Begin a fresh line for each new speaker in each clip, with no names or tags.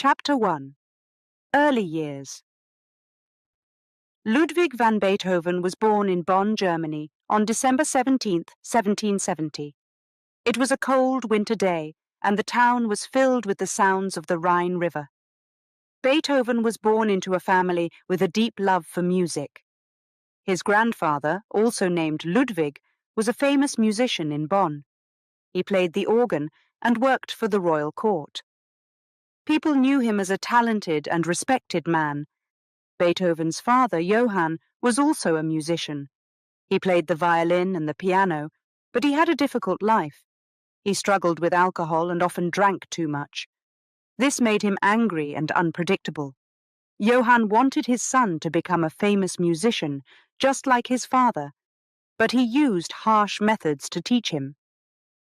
Chapter 1. Early Years. Ludwig van Beethoven was born in Bonn, Germany, on December 17, 1770. It was a cold winter day, and the town was filled with the sounds of the Rhine River. Beethoven was born into a family with a deep love for music. His grandfather, also named Ludwig, was a famous musician in Bonn. He played the organ and worked for the royal court. People knew him as a talented and respected man. Beethoven's father, Johann, was also a musician. He played the violin and the piano, but he had a difficult life. He struggled with alcohol and often drank too much. This made him angry and unpredictable. Johann wanted his son to become a famous musician, just like his father, but he used harsh methods to teach him.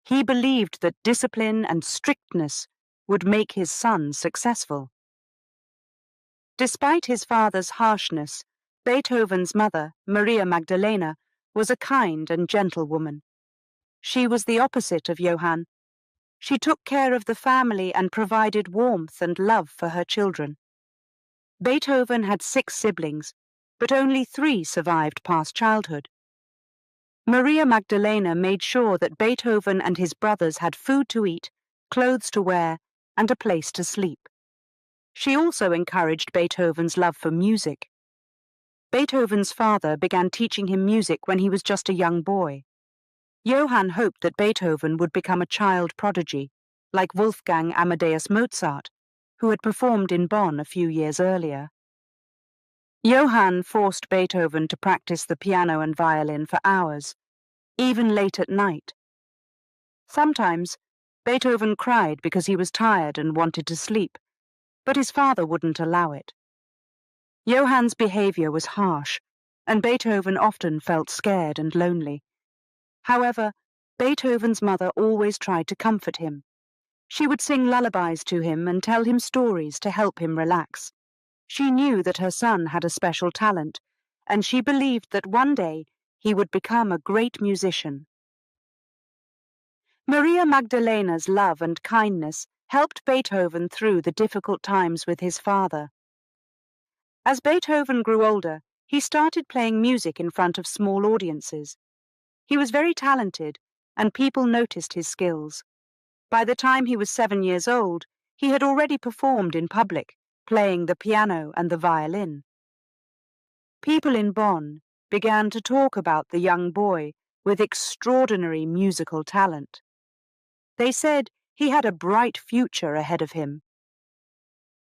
He believed that discipline and strictness would make his son successful. Despite his father's harshness, Beethoven's mother, Maria Magdalena, was a kind and gentle woman. She was the opposite of Johann. She took care of the family and provided warmth and love for her children. Beethoven had 6 siblings, but only 3 survived past childhood. Maria Magdalena made sure that Beethoven and his brothers had food to eat, clothes to wear, and a place to sleep. She also encouraged Beethoven's love for music. Beethoven's father began teaching him music when he was just a young boy. Johann hoped that Beethoven would become a child prodigy, like Wolfgang Amadeus Mozart, who had performed in Bonn a few years earlier. Johann forced Beethoven to practice the piano and violin for hours, even late at night. Sometimes, Beethoven cried because he was tired and wanted to sleep, but his father wouldn't allow it. Johann's behavior was harsh, and Beethoven often felt scared and lonely. However, Beethoven's mother always tried to comfort him. She would sing lullabies to him and tell him stories to help him relax. She knew that her son had a special talent, and she believed that one day he would become a great musician. Maria Magdalena's love and kindness helped Beethoven through the difficult times with his father. As Beethoven grew older, he started playing music in front of small audiences. He was very talented, and people noticed his skills. By the time he was 7 years old, he had already performed in public, playing the piano and the violin. People in Bonn began to talk about the young boy with extraordinary musical talent. They said he had a bright future ahead of him.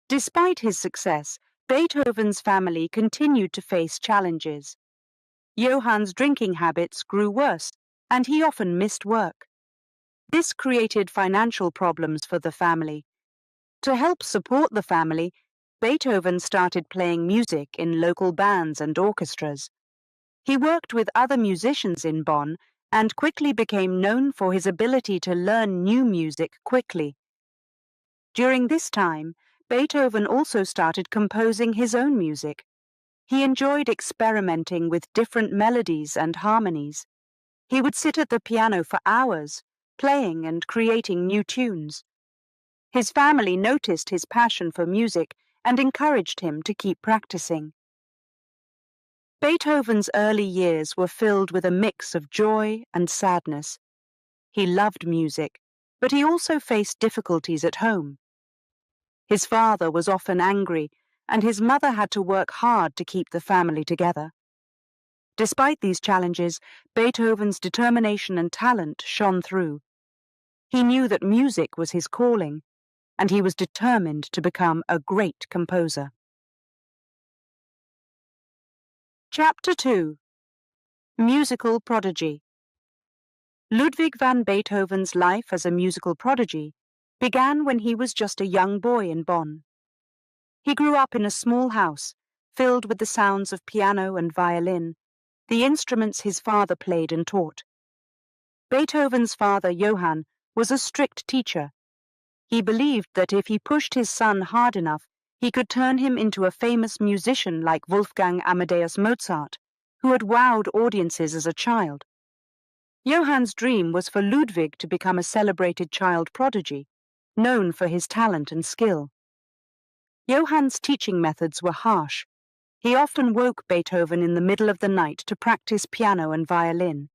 Despite his success, Beethoven's family continued to face challenges. Johann's drinking habits grew worse, and he often missed work. This created financial problems for the family. To help support the family, Beethoven started playing music in local bands and orchestras. He worked with other musicians in Bonn and quickly became known for his ability to learn new music quickly. During this time, Beethoven also started composing his own music. He enjoyed experimenting with different melodies and harmonies. He would sit at the piano for hours, playing and creating new tunes. His family noticed his passion for music and encouraged him to keep practicing. Beethoven's early years were filled with a mix of joy and sadness. He loved music, but he also faced difficulties at home. His father was often angry, and his mother had to work hard to keep the family together. Despite these challenges, Beethoven's determination and talent shone through. He knew that music was his calling, and he was determined to become a great composer. Chapter 2. Musical Prodigy. Ludwig van Beethoven's life as a musical prodigy began when he was just a young boy in Bonn. He grew up in a small house, filled with the sounds of piano and violin, the instruments his father played and taught. Beethoven's father, Johann, was a strict teacher. He believed that if he pushed his son hard enough, he could turn him into a famous musician like Wolfgang Amadeus Mozart, who had wowed audiences as a child. Johann's dream was for Ludwig to become a celebrated child prodigy, known for his talent and skill. Johann's teaching methods were harsh. He often woke Beethoven in the middle of the night to practice piano and violin.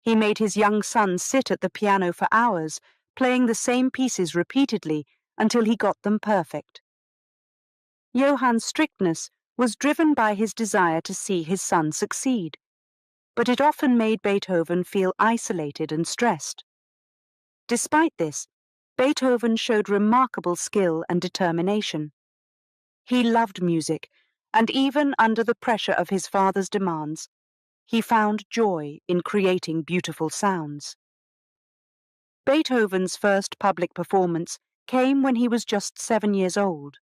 He made his young son sit at the piano for hours, playing the same pieces repeatedly until he got them perfect. Johann's strictness was driven by his desire to see his son succeed, but it often made Beethoven feel isolated and stressed. Despite this, Beethoven showed remarkable skill and determination. He loved music, and even under the pressure of his father's demands, he found joy in creating beautiful sounds. Beethoven's first public performance came when he was just 7 years old.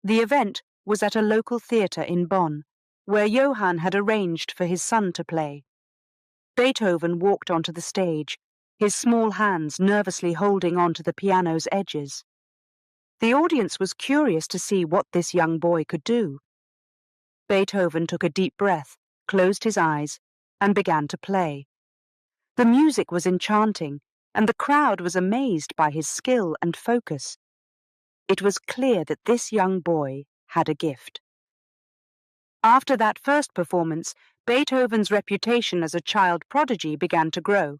The event was at a local theatre in Bonn, where Johann had arranged for his son to play. Beethoven walked onto the stage, his small hands nervously holding onto the piano's edges. The audience was curious to see what this young boy could do. Beethoven took a deep breath, closed his eyes, and began to play. The music was enchanting, and the crowd was amazed by his skill and focus. It was clear that this young boy had a gift. After that first performance, Beethoven's reputation as a child prodigy began to grow.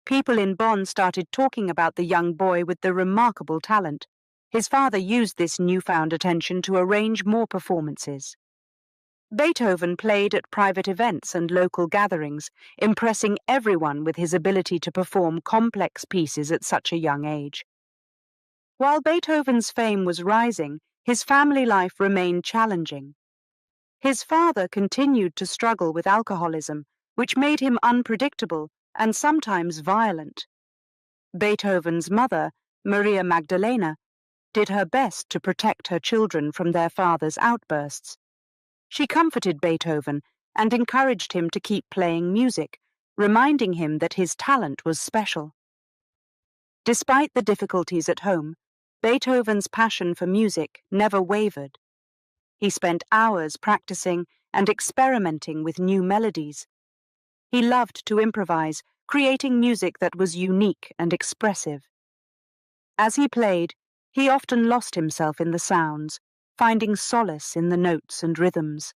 People in Bonn started talking about the young boy with the remarkable talent. His father used this newfound attention to arrange more performances. Beethoven played at private events and local gatherings, impressing everyone with his ability to perform complex pieces at such a young age. While Beethoven's fame was rising, his family life remained challenging. His father continued to struggle with alcoholism, which made him unpredictable and sometimes violent. Beethoven's mother, Maria Magdalena, did her best to protect her children from their father's outbursts. She comforted Beethoven and encouraged him to keep playing music, reminding him that his talent was special. Despite the difficulties at home, Beethoven's passion for music never wavered. He spent hours practicing and experimenting with new melodies. He loved to improvise, creating music that was unique and expressive. As he played, he often lost himself in the sounds, finding solace in the notes and rhythms.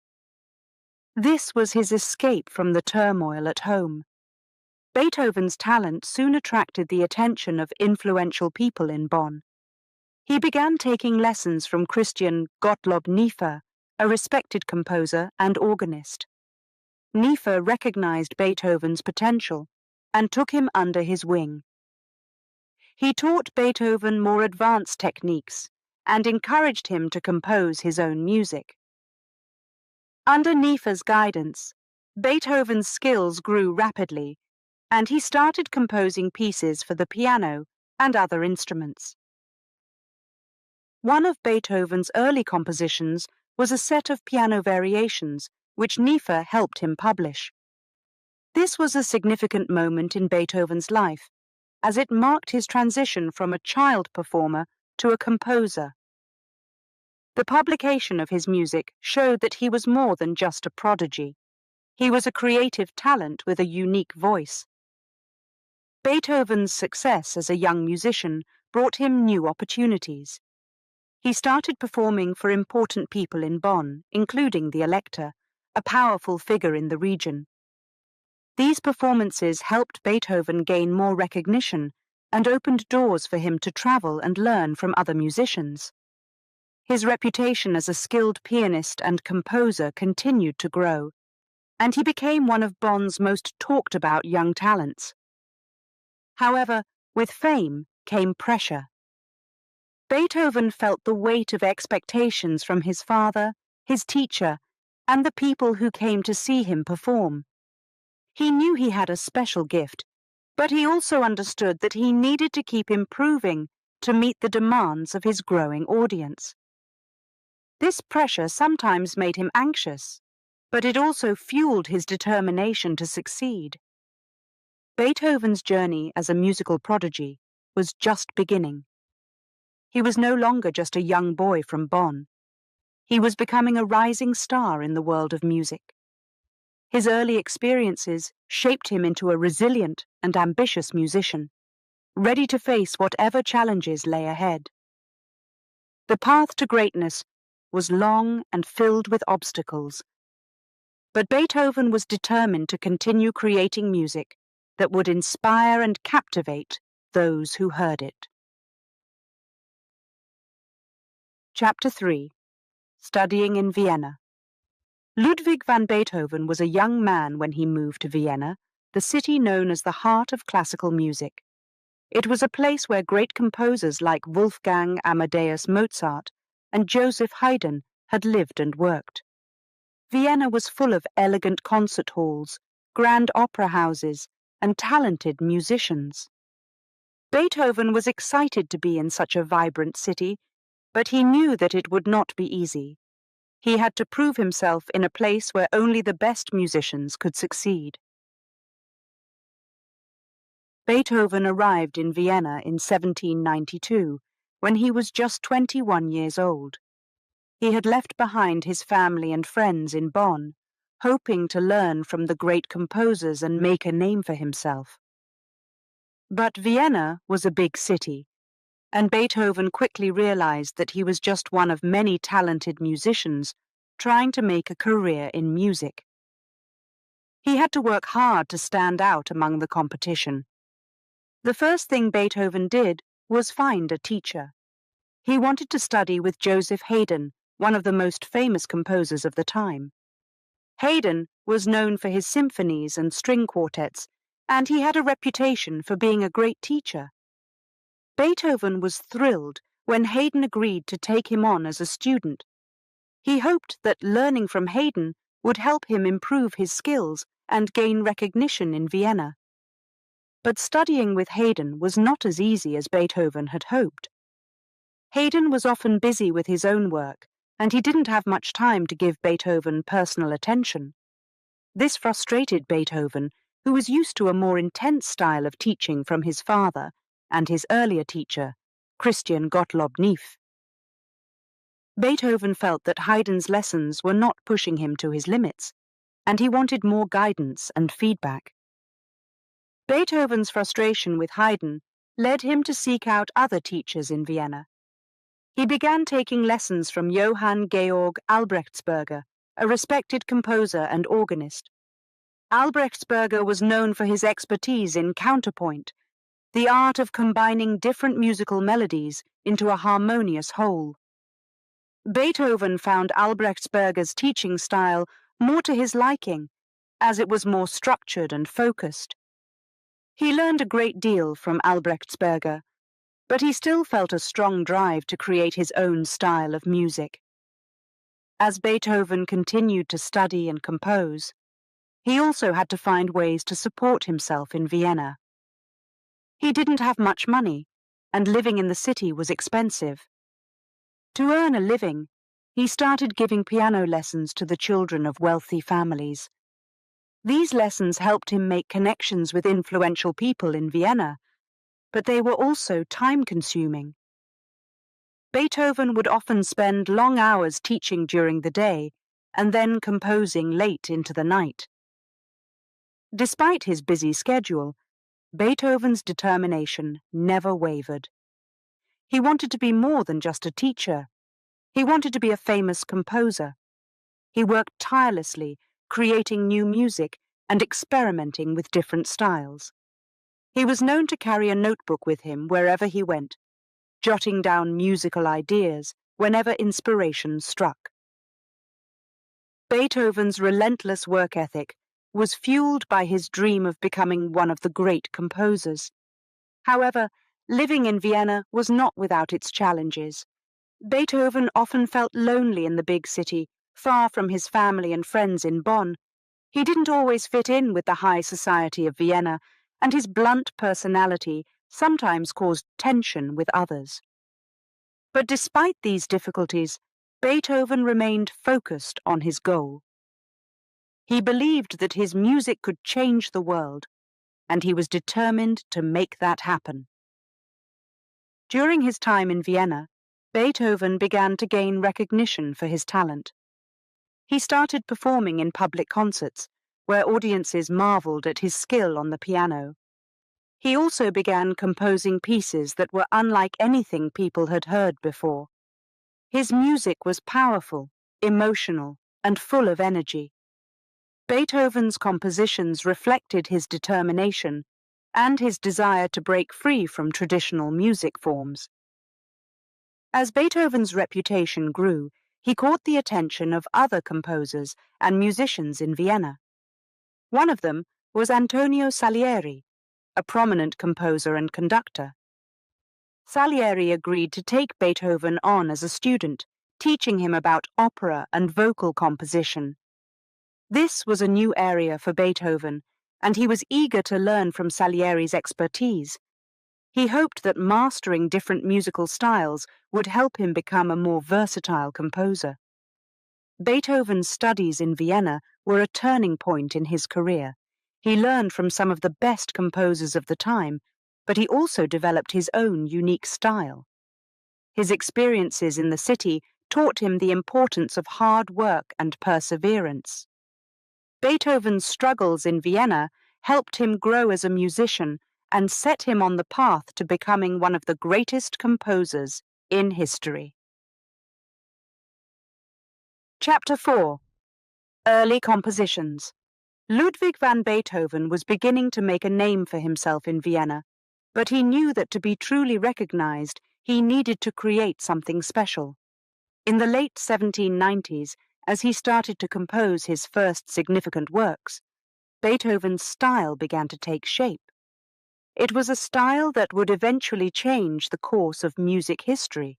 This was his escape from the turmoil at home. Beethoven's talent soon attracted the attention of influential people in Bonn. He began taking lessons from Christian Gottlob Niefer, a respected composer and organist. Niefer recognized Beethoven's potential and took him under his wing. He taught Beethoven more advanced techniques and encouraged him to compose his own music. Under Niefer's guidance, Beethoven's skills grew rapidly, and he started composing pieces for the piano and other instruments. One of Beethoven's early compositions was a set of piano variations, which Niefer helped him publish. This was a significant moment in Beethoven's life, as it marked his transition from a child performer to a composer. The publication of his music showed that he was more than just a prodigy. He was a creative talent with a unique voice. Beethoven's success as a young musician brought him new opportunities. He started performing for important people in Bonn, including the Elector, a powerful figure in the region. These performances helped Beethoven gain more recognition and opened doors for him to travel and learn from other musicians. His reputation as a skilled pianist and composer continued to grow, and he became one of Bonn's most talked about young talents. However, with fame came pressure. Beethoven felt the weight of expectations from his father, his teacher, and the people who came to see him perform. He knew he had a special gift, but he also understood that he needed to keep improving to meet the demands of his growing audience. This pressure sometimes made him anxious, but it also fueled his determination to succeed. Beethoven's journey as a musical prodigy was just beginning. He was no longer just a young boy from Bonn. He was becoming a rising star in the world of music. His early experiences shaped him into a resilient and ambitious musician, ready to face whatever challenges lay ahead. The path to greatness was long and filled with obstacles, but Beethoven was determined to continue creating music that would inspire and captivate those who heard it. Chapter 3. Studying in Vienna. Ludwig van Beethoven was a young man when he moved to Vienna, the city known as the heart of classical music. It was a place where great composers like Wolfgang Amadeus Mozart and Joseph Haydn had lived and worked. Vienna was full of elegant concert halls, grand opera houses, and talented musicians. Beethoven was excited to be in such a vibrant city, but he knew that it would not be easy. He had to prove himself in a place where only the best musicians could succeed. Beethoven arrived in Vienna in 1792, when he was just 21 years old. He had left behind his family and friends in Bonn, hoping to learn from the great composers and make a name for himself. But Vienna was a big city, and Beethoven quickly realized that he was just one of many talented musicians trying to make a career in music. He had to work hard to stand out among the competition. The first thing Beethoven did was find a teacher. He wanted to study with Joseph Haydn, one of the most famous composers of the time. Haydn was known for his symphonies and string quartets, and he had a reputation for being a great teacher. Beethoven was thrilled when Haydn agreed to take him on as a student. He hoped that learning from Haydn would help him improve his skills and gain recognition in Vienna. But studying with Haydn was not as easy as Beethoven had hoped. Haydn was often busy with his own work, and he didn't have much time to give Beethoven personal attention. This frustrated Beethoven, who was used to a more intense style of teaching from his father and his earlier teacher, Christian Gottlob Neff. Beethoven felt that Haydn's lessons were not pushing him to his limits, and he wanted more guidance and feedback. Beethoven's frustration with Haydn led him to seek out other teachers in Vienna. He began taking lessons from Johann Georg Albrechtsberger, a respected composer and organist. Albrechtsberger was known for his expertise in counterpoint, the art of combining different musical melodies into a harmonious whole. Beethoven found Albrechtsberger's teaching style more to his liking, as it was more structured and focused. He learned a great deal from Albrechtsberger, but he still felt a strong drive to create his own style of music. As Beethoven continued to study and compose, he also had to find ways to support himself in Vienna. He didn't have much money, and living in the city was expensive. To earn a living, he started giving piano lessons to the children of wealthy families. These lessons helped him make connections with influential people in Vienna, but they were also time-consuming. Beethoven would often spend long hours teaching during the day and then composing late into the night. Despite his busy schedule, Beethoven's determination never wavered. He wanted to be more than just a teacher. He wanted to be a famous composer. He worked tirelessly, creating new music and experimenting with different styles. He was known to carry a notebook with him wherever he went, jotting down musical ideas whenever inspiration struck. Beethoven's relentless work ethic was fueled by his dream of becoming one of the great composers. However, living in Vienna was not without its challenges. Beethoven often felt lonely in the big city, far from his family and friends in Bonn. He didn't always fit in with the high society of Vienna, and his blunt personality sometimes caused tension with others. But despite these difficulties, Beethoven remained focused on his goal. He believed that his music could change the world, and he was determined to make that happen. During his time in Vienna, Beethoven began to gain recognition for his talent. He started performing in public concerts, where audiences marveled at his skill on the piano. He also began composing pieces that were unlike anything people had heard before. His music was powerful, emotional, and full of energy. Beethoven's compositions reflected his determination and his desire to break free from traditional music forms. As Beethoven's reputation grew, he caught the attention of other composers and musicians in Vienna. One of them was Antonio Salieri, a prominent composer and conductor. Salieri agreed to take Beethoven on as a student, teaching him about opera and vocal composition. This was a new area for Beethoven, and he was eager to learn from Salieri's expertise. He hoped that mastering different musical styles would help him become a more versatile composer. Beethoven's studies in Vienna were a turning point in his career. He learned from some of the best composers of the time, but he also developed his own unique style. His experiences in the city taught him the importance of hard work and perseverance. Beethoven's struggles in Vienna helped him grow as a musician and set him on the path to becoming one of the greatest composers in history. Chapter 4. Early Compositions. Ludwig van Beethoven was beginning to make a name for himself in Vienna, but he knew that to be truly recognized, he needed to create something special. In the late 1790s, as he started to compose his first significant works, Beethoven's style began to take shape. It was a style that would eventually change the course of music history.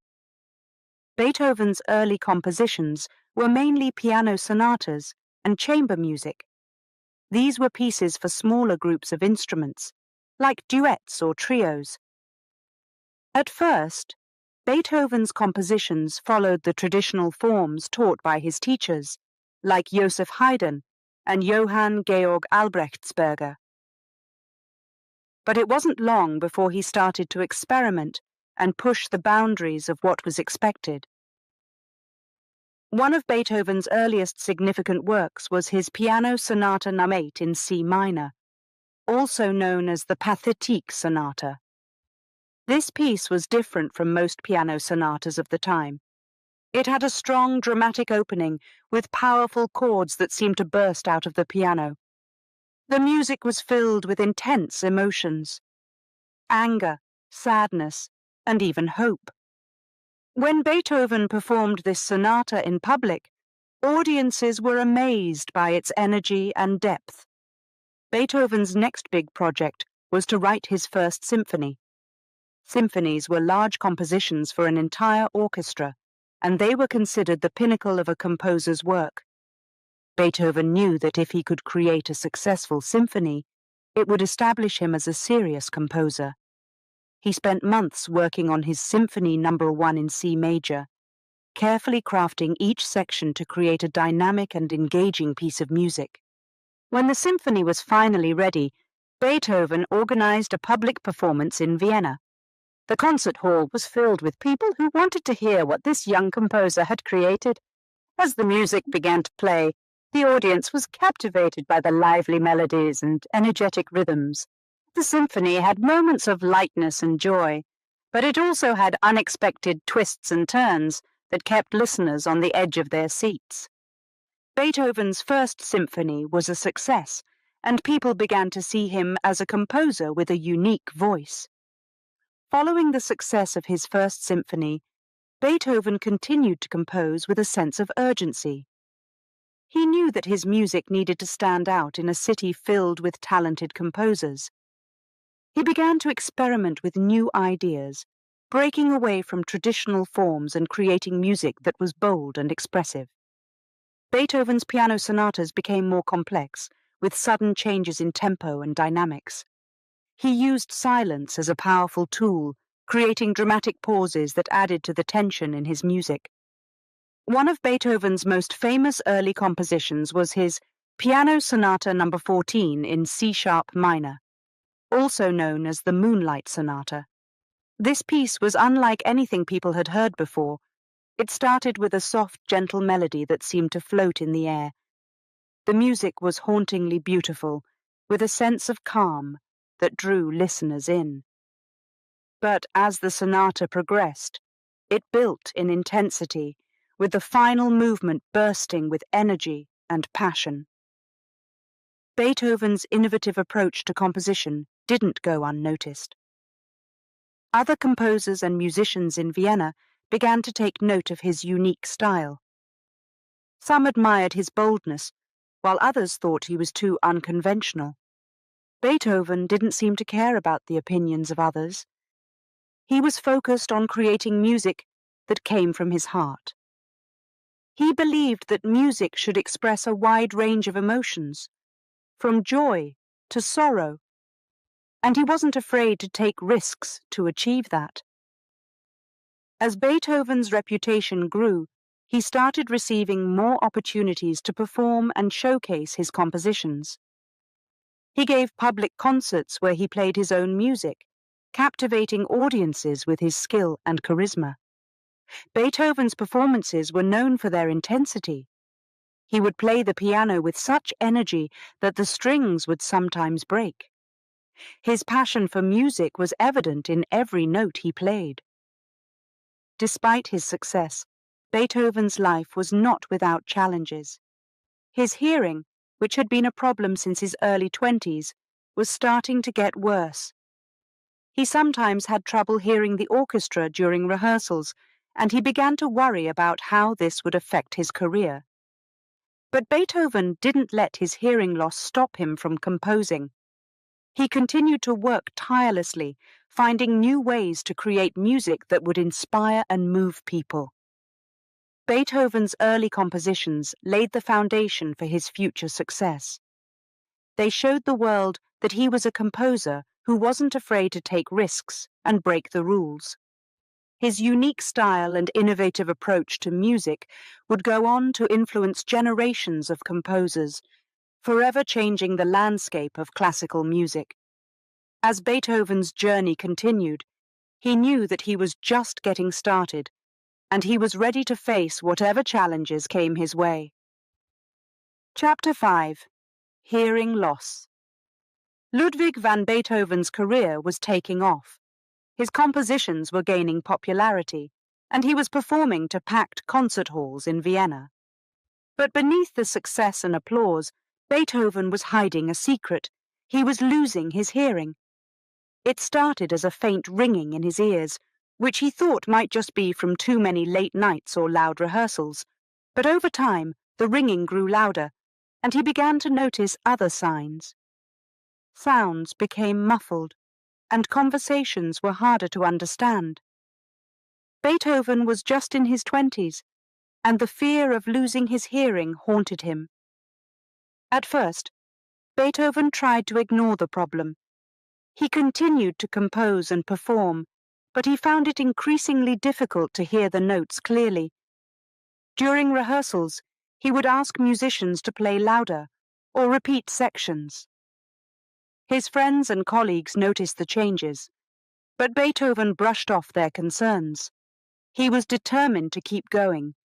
Beethoven's early compositions were mainly piano sonatas and chamber music. These were pieces for smaller groups of instruments, like duets or trios. At first, Beethoven's compositions followed the traditional forms taught by his teachers, like Joseph Haydn and Johann Georg Albrechtsberger. But it wasn't long before he started to experiment and push the boundaries of what was expected. One of Beethoven's earliest significant works was his Piano Sonata No. 8 in C minor, also known as the Pathétique Sonata. This piece was different from most piano sonatas of the time. It had a strong dramatic opening with powerful chords that seemed to burst out of the piano. The music was filled with intense emotions: anger, sadness, and even hope. When Beethoven performed this sonata in public, audiences were amazed by its energy and depth. Beethoven's next big project was to write his first symphony. Symphonies were large compositions for an entire orchestra, and they were considered the pinnacle of a composer's work. Beethoven knew that if he could create a successful symphony, it would establish him as a serious composer. He spent months working on his Symphony No. 1 in C major, carefully crafting each section to create a dynamic and engaging piece of music. When the symphony was finally ready, Beethoven organized a public performance in Vienna. The concert hall was filled with people who wanted to hear what this young composer had created. As the music began to play, the audience was captivated by the lively melodies and energetic rhythms. The symphony had moments of lightness and joy, but it also had unexpected twists and turns that kept listeners on the edge of their seats. Beethoven's first symphony was a success, and people began to see him as a composer with a unique voice. Following the success of his first symphony, Beethoven continued to compose with a sense of urgency. He knew that his music needed to stand out in a city filled with talented composers. He began to experiment with new ideas, breaking away from traditional forms and creating music that was bold and expressive. Beethoven's piano sonatas became more complex, with sudden changes in tempo and dynamics. He used silence as a powerful tool, creating dramatic pauses that added to the tension in his music. One of Beethoven's most famous early compositions was his Piano Sonata No. 14 in C-sharp minor, also known as the Moonlight Sonata. This piece was unlike anything people had heard before. It started with a soft, gentle melody that seemed to float in the air. The music was hauntingly beautiful, with a sense of calm that drew listeners in. But as the sonata progressed, It built in intensity, with the final movement bursting with energy and passion. Beethoven's innovative approach to composition didn't go unnoticed. Other composers and musicians in Vienna began to take note of his unique style. Some admired his boldness, while others thought he was too unconventional. Beethoven didn't seem to care about the opinions of others. He was focused on creating music that came from his heart. He believed that music should express a wide range of emotions, from joy to sorrow, and he wasn't afraid to take risks to achieve that. As Beethoven's reputation grew, he started receiving more opportunities to perform and showcase his compositions. He gave public concerts where he played his own music, captivating audiences with his skill and charisma. Beethoven's performances were known for their intensity. He would play the piano with such energy that the strings would sometimes break. His passion for music was evident in every note he played. Despite his success, Beethoven's life was not without challenges. His hearing, which had been a problem since his early 20s, was starting to get worse. He sometimes had trouble hearing the orchestra during rehearsals, and he began to worry about how this would affect his career. But Beethoven didn't let his hearing loss stop him from composing. He continued to work tirelessly, finding new ways to create music that would inspire and move people. Beethoven's early compositions laid the foundation for his future success. They showed the world that he was a composer who wasn't afraid to take risks and break the rules. His unique style and innovative approach to music would go on to influence generations of composers, forever changing the landscape of classical music. As Beethoven's journey continued, he knew that he was just getting started, and he was ready to face whatever challenges came his way. Chapter 5. Hearing Loss. Ludwig van Beethoven's career was taking off. His compositions were gaining popularity, and he was performing to packed concert halls in Vienna. But beneath the success and applause, Beethoven was hiding a secret. He was losing his hearing. It started as a faint ringing in his ears, which he thought might just be from too many late nights or loud rehearsals. But over time, the ringing grew louder, and he began to notice other signs. Sounds became muffled, and conversations were harder to understand. Beethoven was just in his 20s, and the fear of losing his hearing haunted him. At first, Beethoven tried to ignore the problem. He continued to compose and perform, but he found it increasingly difficult to hear the notes clearly. During rehearsals, he would ask musicians to play louder or repeat sections. His friends and colleagues noticed the changes, but Beethoven brushed off their concerns. He was determined to keep going,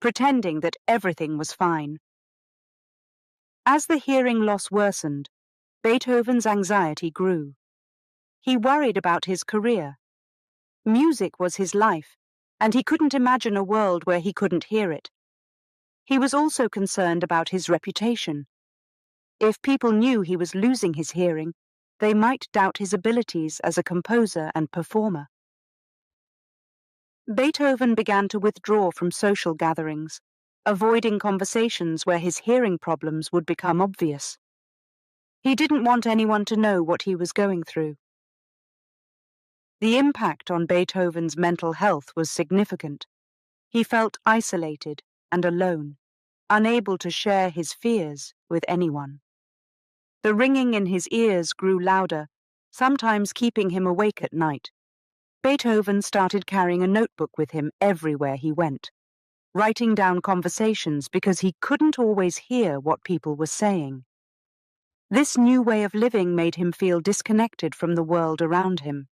pretending that everything was fine. As the hearing loss worsened, Beethoven's anxiety grew. He worried about his career. Music was his life, and he couldn't imagine a world where he couldn't hear it. He was also concerned about his reputation. If people knew he was losing his hearing, they might doubt his abilities as a composer and performer. Beethoven began to withdraw from social gatherings, avoiding conversations where his hearing problems would become obvious. He didn't want anyone to know what he was going through. The impact on Beethoven's mental health was significant. He felt isolated and alone, unable to share his fears with anyone. The ringing in his ears grew louder, sometimes keeping him awake at night. Beethoven started carrying a notebook with him everywhere he went, writing down conversations because he couldn't always hear what people were saying. This new way of living made him feel disconnected from the world around him.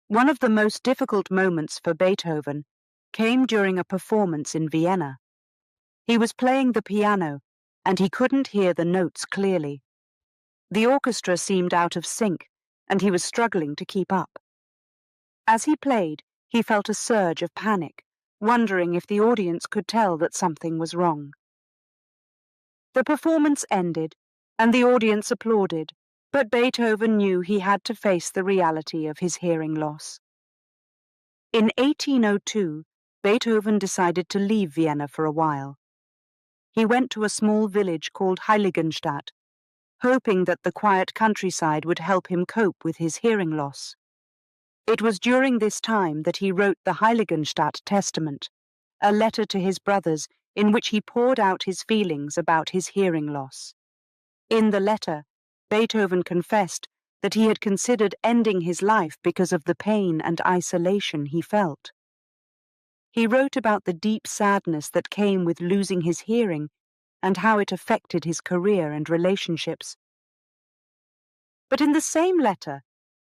One of the most difficult moments for Beethoven came during a performance in Vienna. He was playing the piano, and he couldn't hear the notes clearly. The orchestra seemed out of sync, and he was struggling to keep up. As he played, he felt a surge of panic, wondering if the audience could tell that something was wrong. The performance ended, and the audience applauded, but Beethoven knew he had to face the reality of his hearing loss. In 1802, Beethoven decided to leave Vienna for a while. He went to a small village called Heiligenstadt, hoping that the quiet countryside would help him cope with his hearing loss. It was during this time that he wrote the Heiligenstadt Testament, a letter to his brothers in which he poured out his feelings about his hearing loss. In the letter, Beethoven confessed that he had considered ending his life because of the pain and isolation he felt. He wrote about the deep sadness that came with losing his hearing and how it affected his career and relationships. But in the same letter,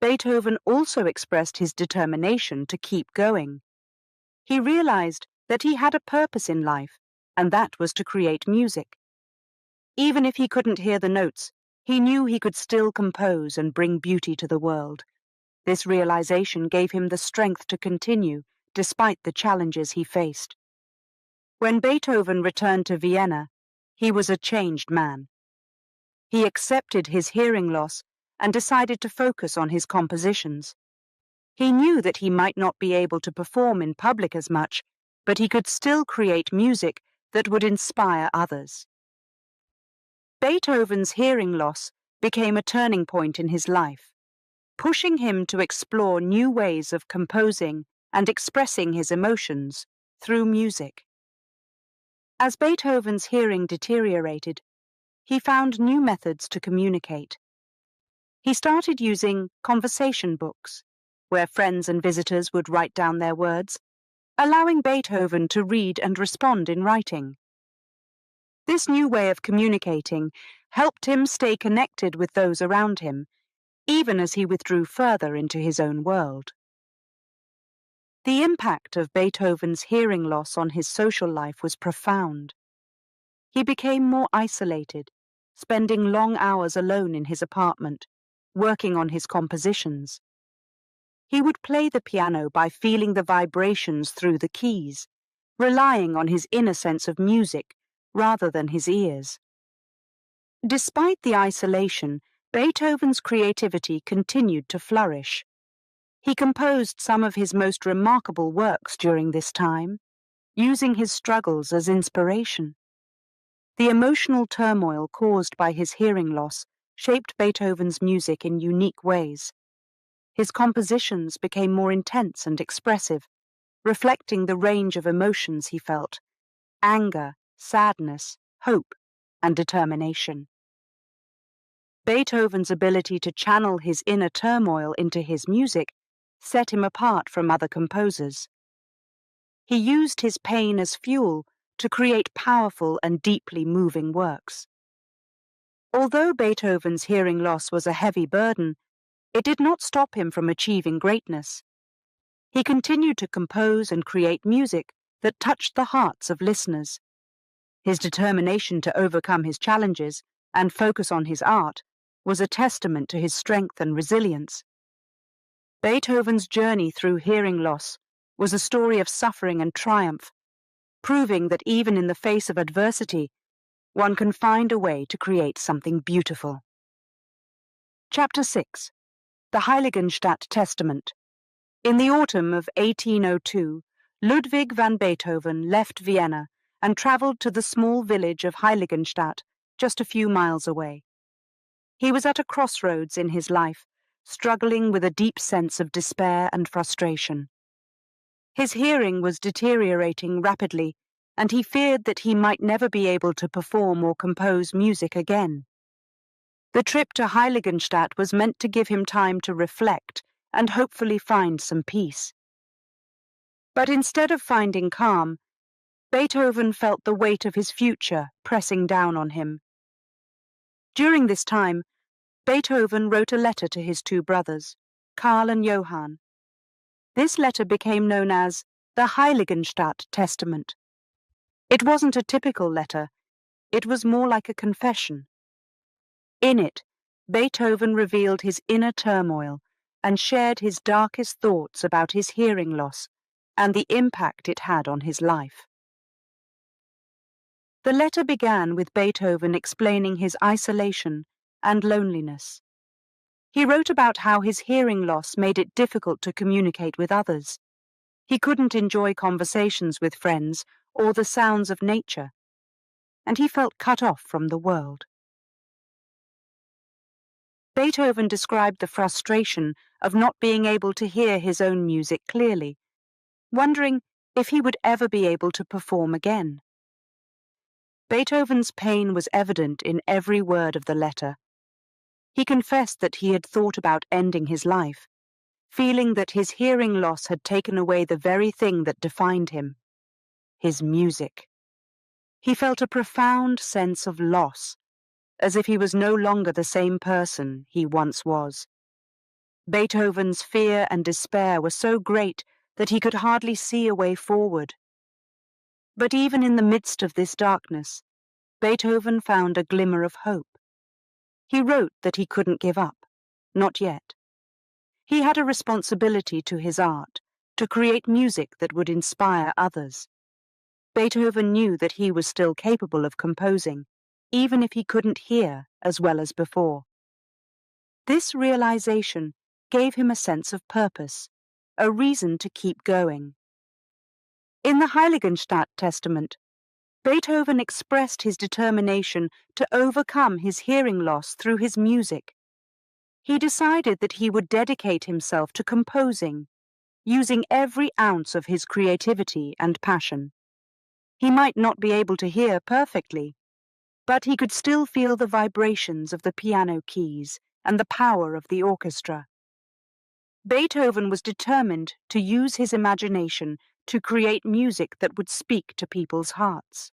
Beethoven also expressed his determination to keep going. He realized that he had a purpose in life, and that was to create music. Even if he couldn't hear the notes, he knew he could still compose and bring beauty to the world. This realization gave him the strength to continue, despite the challenges he faced. When Beethoven returned to Vienna, he was a changed man. He accepted his hearing loss and decided to focus on his compositions. He knew that he might not be able to perform in public as much, but he could still create music that would inspire others. Beethoven's hearing loss became a turning point in his life, pushing him to explore new ways of composing and expressing his emotions through music. As Beethoven's hearing deteriorated, he found new methods to communicate. He started using conversation books, where friends and visitors would write down their words, allowing Beethoven to read and respond in writing. This new way of communicating helped him stay connected with those around him, even as he withdrew further into his own world. The impact of Beethoven's hearing loss on his social life was profound. He became more isolated, spending long hours alone in his apartment, working on his compositions. He would play the piano by feeling the vibrations through the keys, relying on his inner sense of music rather than his ears. Despite the isolation, Beethoven's creativity continued to flourish. He composed some of his most remarkable works during this time, using his struggles as inspiration. The emotional turmoil caused by his hearing loss shaped Beethoven's music in unique ways. His compositions became more intense and expressive, reflecting the range of emotions he felt: anger, sadness, hope, and determination. Beethoven's ability to channel his inner turmoil into his music set him apart from other composers. He used his pain as fuel to create powerful and deeply moving works. Although Beethoven's hearing loss was a heavy burden, it did not stop him from achieving greatness. He continued to compose and create music that touched the hearts of listeners. His determination to overcome his challenges and focus on his art was a testament to his strength and resilience. Beethoven's journey through hearing loss was a story of suffering and triumph, proving that even in the face of adversity, one can find a way to create something beautiful. Chapter 6. The Heiligenstadt Testament. In the autumn of 1802, Ludwig van Beethoven left Vienna and travelled to the small village of Heiligenstadt, just a few miles away. He was at a crossroads in his life, struggling with a deep sense of despair and frustration. His hearing was deteriorating rapidly, and he feared that he might never be able to perform or compose music again. The trip to Heiligenstadt was meant to give him time to reflect and hopefully find some peace. But instead of finding calm, Beethoven felt the weight of his future pressing down on him. During this time, Beethoven wrote a letter to his two brothers, Karl and Johann. This letter became known as the Heiligenstadt Testament. It wasn't a typical letter, it was more like a confession. In it, Beethoven revealed his inner turmoil and shared his darkest thoughts about his hearing loss and the impact it had on his life. The letter began with Beethoven explaining his isolation and loneliness. He wrote about how his hearing loss made it difficult to communicate with others. He couldn't enjoy conversations with friends or the sounds of nature, and he felt cut off from the world. Beethoven described the frustration of not being able to hear his own music clearly, wondering if he would ever be able to perform again. Beethoven's pain was evident in every word of the letter. He confessed that he had thought about ending his life, feeling that his hearing loss had taken away the very thing that defined him, his music. He felt a profound sense of loss, as if he was no longer the same person he once was. Beethoven's fear and despair were so great that he could hardly see a way forward. But even in the midst of this darkness, Beethoven found a glimmer of hope. He wrote that he couldn't give up, not yet. He had a responsibility to his art, to create music that would inspire others. Beethoven knew that he was still capable of composing, even if he couldn't hear as well as before. This realization gave him a sense of purpose, a reason to keep going. In the Heiligenstadt Testament, Beethoven expressed his determination to overcome his hearing loss through his music. He decided that he would dedicate himself to composing, using every ounce of his creativity and passion. He might not be able to hear perfectly, but he could still feel the vibrations of the piano keys and the power of the orchestra. Beethoven was determined to use his imagination to create music that would speak to people's hearts.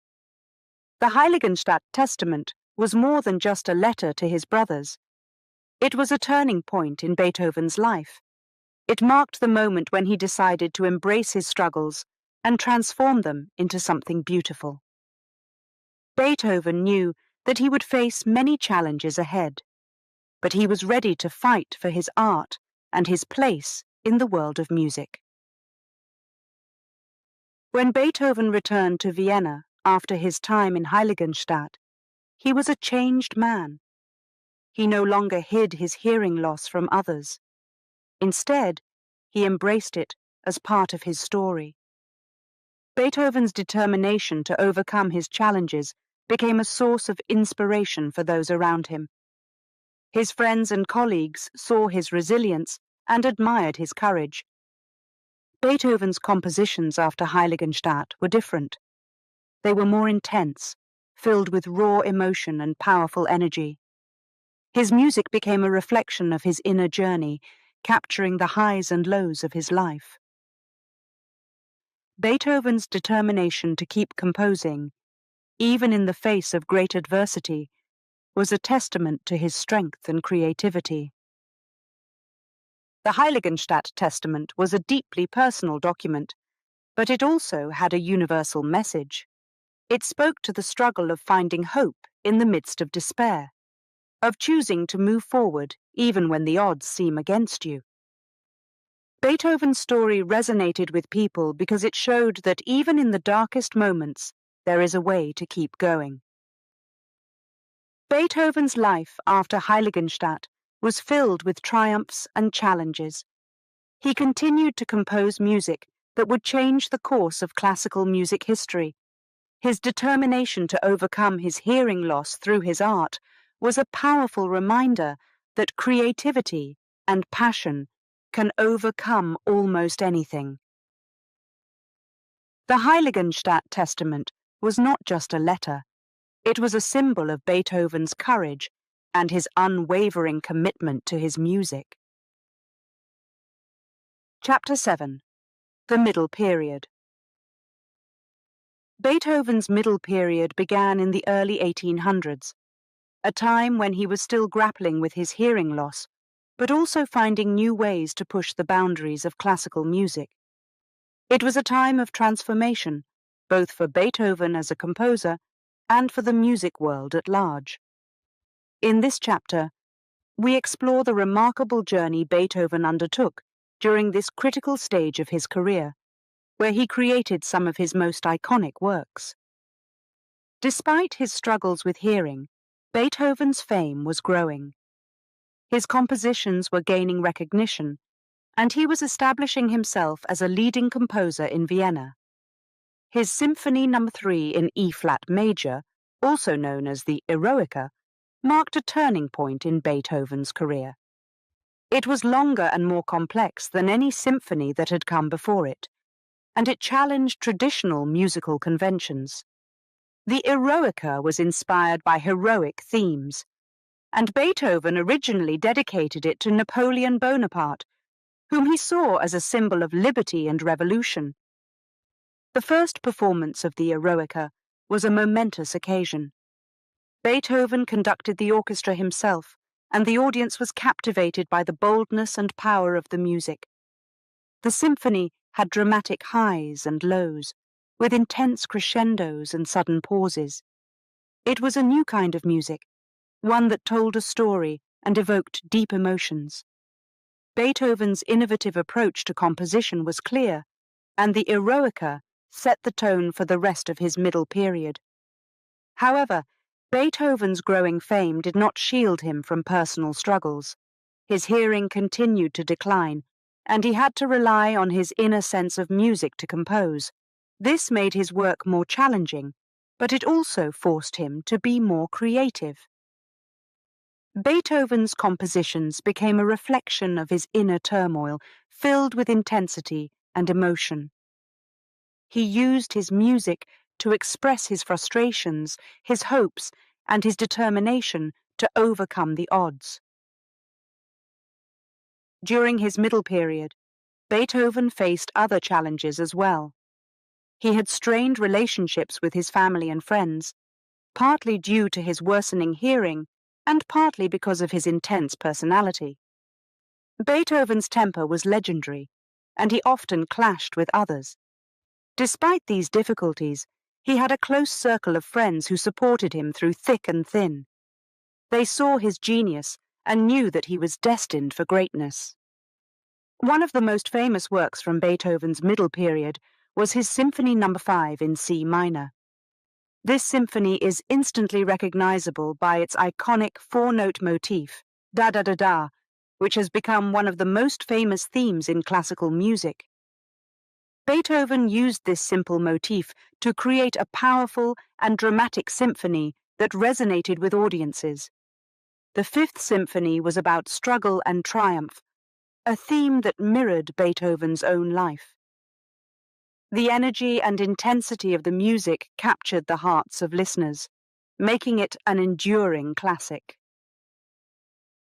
The Heiligenstadt Testament was more than just a letter to his brothers. It was a turning point in Beethoven's life. It marked the moment when he decided to embrace his struggles and transform them into something beautiful. Beethoven knew that he would face many challenges ahead, but he was ready to fight for his art and his place in the world of music. When Beethoven returned to Vienna after his time in Heiligenstadt, he was a changed man. He no longer hid his hearing loss from others. Instead, he embraced it as part of his story. Beethoven's determination to overcome his challenges became a source of inspiration for those around him. His friends and colleagues saw his resilience and admired his courage. Beethoven's compositions after Heiligenstadt were different. They were more intense, filled with raw emotion and powerful energy. His music became a reflection of his inner journey, capturing the highs and lows of his life. Beethoven's determination to keep composing, even in the face of great adversity, was a testament to his strength and creativity. The Heiligenstadt Testament was a deeply personal document, but it also had a universal message. It spoke to the struggle of finding hope in the midst of despair, of choosing to move forward even when the odds seem against you. Beethoven's story resonated with people because it showed that even in the darkest moments, there is a way to keep going. Beethoven's life after Heiligenstadt was filled with triumphs and challenges. He continued to compose music that would change the course of classical music history. His determination to overcome his hearing loss through his art was a powerful reminder that creativity and passion can overcome almost anything. The Heiligenstadt Testament was not just a letter. It was a symbol of Beethoven's courage and his unwavering commitment to his music. Chapter 7. The Middle Period. Beethoven's middle period began in the early 1800s, a time when he was still grappling with his hearing loss, but also finding new ways to push the boundaries of classical music. It was a time of transformation, both for Beethoven as a composer and for the music world at large. In this chapter, we explore the remarkable journey Beethoven undertook during this critical stage of his career, where he created some of his most iconic works. Despite his struggles with hearing, Beethoven's fame was growing. His compositions were gaining recognition, and he was establishing himself as a leading composer in Vienna. His Symphony No. 3 in E-flat major, also known as the Eroica, marked a turning point in Beethoven's career. It was longer and more complex than any symphony that had come before it, and it challenged traditional musical conventions. The Eroica was inspired by heroic themes, and Beethoven originally dedicated it to Napoleon Bonaparte, whom he saw as a symbol of liberty and revolution. The first performance of the Eroica was a momentous occasion. Beethoven conducted the orchestra himself, and the audience was captivated by the boldness and power of the music. The symphony had dramatic highs and lows, with intense crescendos and sudden pauses. It was a new kind of music, one that told a story and evoked deep emotions. Beethoven's innovative approach to composition was clear, and the Eroica set the tone for the rest of his middle period. However, Beethoven's growing fame did not shield him from personal struggles. His hearing continued to decline, and he had to rely on his inner sense of music to compose. This made his work more challenging, but it also forced him to be more creative. Beethoven's compositions became a reflection of his inner turmoil, filled with intensity and emotion. He used his music to express his frustrations, his hopes, and his determination to overcome the odds. During his middle period, Beethoven faced other challenges as well. He had strained relationships with his family and friends, partly due to his worsening hearing and partly because of his intense personality. Beethoven's temper was legendary, and he often clashed with others. Despite these difficulties, he had a close circle of friends who supported him through thick and thin. They saw his genius and knew that he was destined for greatness. One of the most famous works from Beethoven's middle period was his Symphony No. 5 in C minor. This symphony is instantly recognizable by its iconic four-note motif, da-da-da-da, which has become one of the most famous themes in classical music. Beethoven used this simple motif to create a powerful and dramatic symphony that resonated with audiences. The Fifth Symphony was about struggle and triumph, a theme that mirrored Beethoven's own life. The energy and intensity of the music captured the hearts of listeners, making it an enduring classic.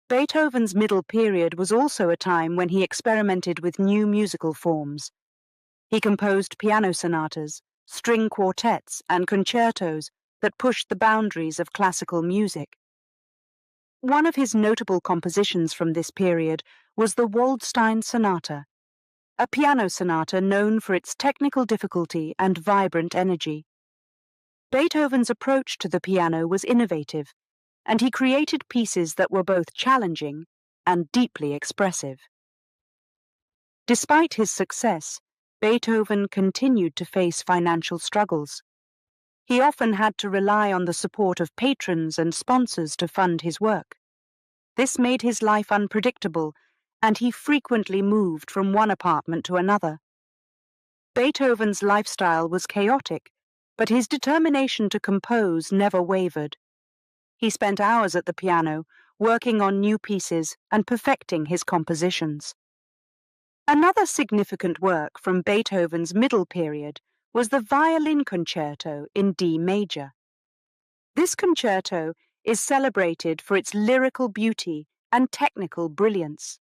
Beethoven's middle period was also a time when he experimented with new musical forms. He composed piano sonatas, string quartets, and concertos that pushed the boundaries of classical music. One of his notable compositions from this period was the Waldstein Sonata, a piano sonata known for its technical difficulty and vibrant energy. Beethoven's approach to the piano was innovative, and he created pieces that were both challenging and deeply expressive. Despite his success, Beethoven continued to face financial struggles. He often had to rely on the support of patrons and sponsors to fund his work. This made his life unpredictable, and he frequently moved from one apartment to another. Beethoven's lifestyle was chaotic, but his determination to compose never wavered. He spent hours at the piano, working on new pieces and perfecting his compositions. Another significant work from Beethoven's middle period was the Violin Concerto in D major. This concerto is celebrated for its lyrical beauty and technical brilliance.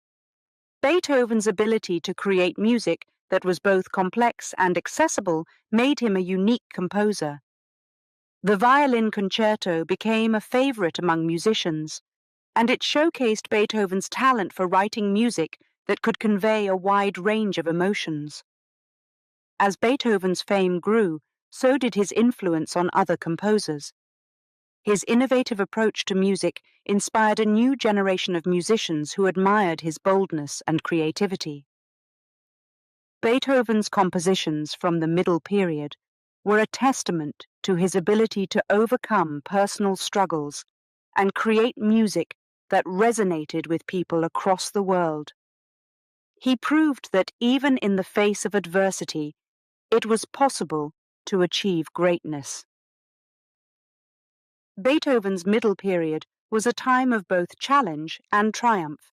Beethoven's ability to create music that was both complex and accessible made him a unique composer. The Violin Concerto became a favorite among musicians, and it showcased Beethoven's talent for writing music that could convey a wide range of emotions. As Beethoven's fame grew, so did his influence on other composers. His innovative approach to music inspired a new generation of musicians who admired his boldness and creativity. Beethoven's compositions from the middle period were a testament to his ability to overcome personal struggles and create music that resonated with people across the world. He proved that even in the face of adversity, it was possible to achieve greatness. Beethoven's middle period was a time of both challenge and triumph.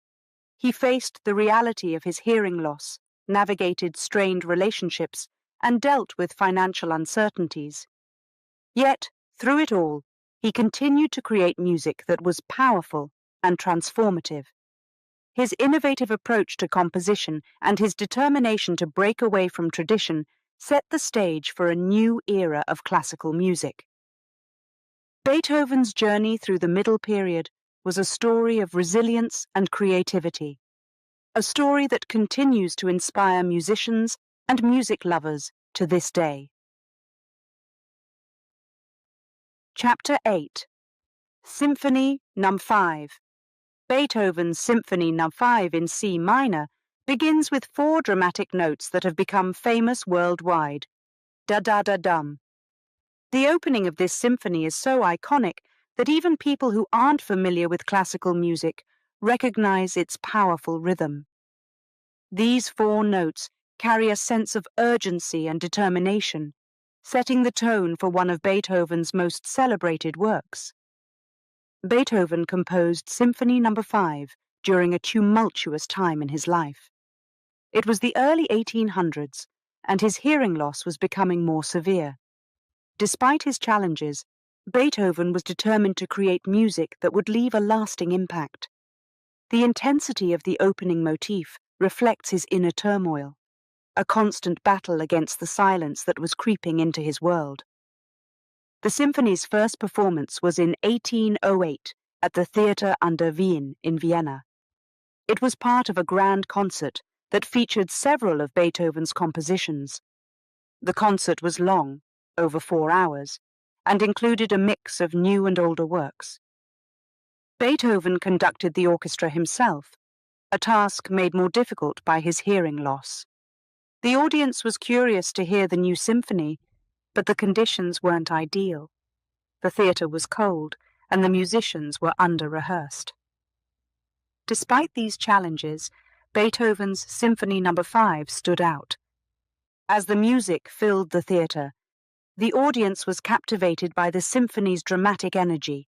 He faced the reality of his hearing loss, navigated strained relationships, and dealt with financial uncertainties. Yet, through it all, he continued to create music that was powerful and transformative. His innovative approach to composition and his determination to break away from tradition set the stage for a new era of classical music. Beethoven's journey through the middle period was a story of resilience and creativity, a story that continues to inspire musicians and music lovers to this day. Chapter 8. Symphony No. 5. Beethoven's Symphony No. 5 in C minor begins with 4 dramatic notes that have become famous worldwide. Da-da-da-dum. The opening of this symphony is so iconic that even people who aren't familiar with classical music recognize its powerful rhythm. These 4 notes carry a sense of urgency and determination, setting the tone for one of Beethoven's most celebrated works. Beethoven composed Symphony No. 5 during a tumultuous time in his life. It was the early 1800s, and his hearing loss was becoming more severe. Despite his challenges, Beethoven was determined to create music that would leave a lasting impact. The intensity of the opening motif reflects his inner turmoil, a constant battle against the silence that was creeping into his world. The symphony's first performance was in 1808 at the Theater an der Wien in Vienna. It was part of a grand concert that featured several of Beethoven's compositions. The concert was long, over 4 hours, and included a mix of new and older works. Beethoven conducted the orchestra himself, a task made more difficult by his hearing loss. The audience was curious to hear the new symphony, but the conditions weren't ideal. The theatre was cold, and the musicians were under-rehearsed. Despite these challenges, Beethoven's Symphony No. 5 stood out. As the music filled the theatre, the audience was captivated by the symphony's dramatic energy.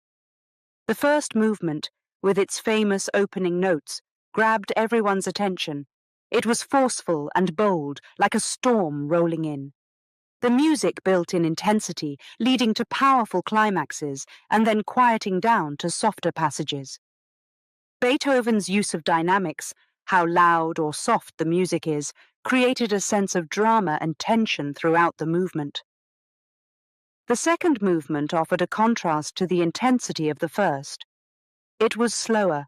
The first movement, with its famous opening notes, grabbed everyone's attention. It was forceful and bold, like a storm rolling in. The music built in intensity, leading to powerful climaxes and then quieting down to softer passages. Beethoven's use of dynamics, how loud or soft the music is, created a sense of drama and tension throughout the movement. The second movement offered a contrast to the intensity of the first. It was slower,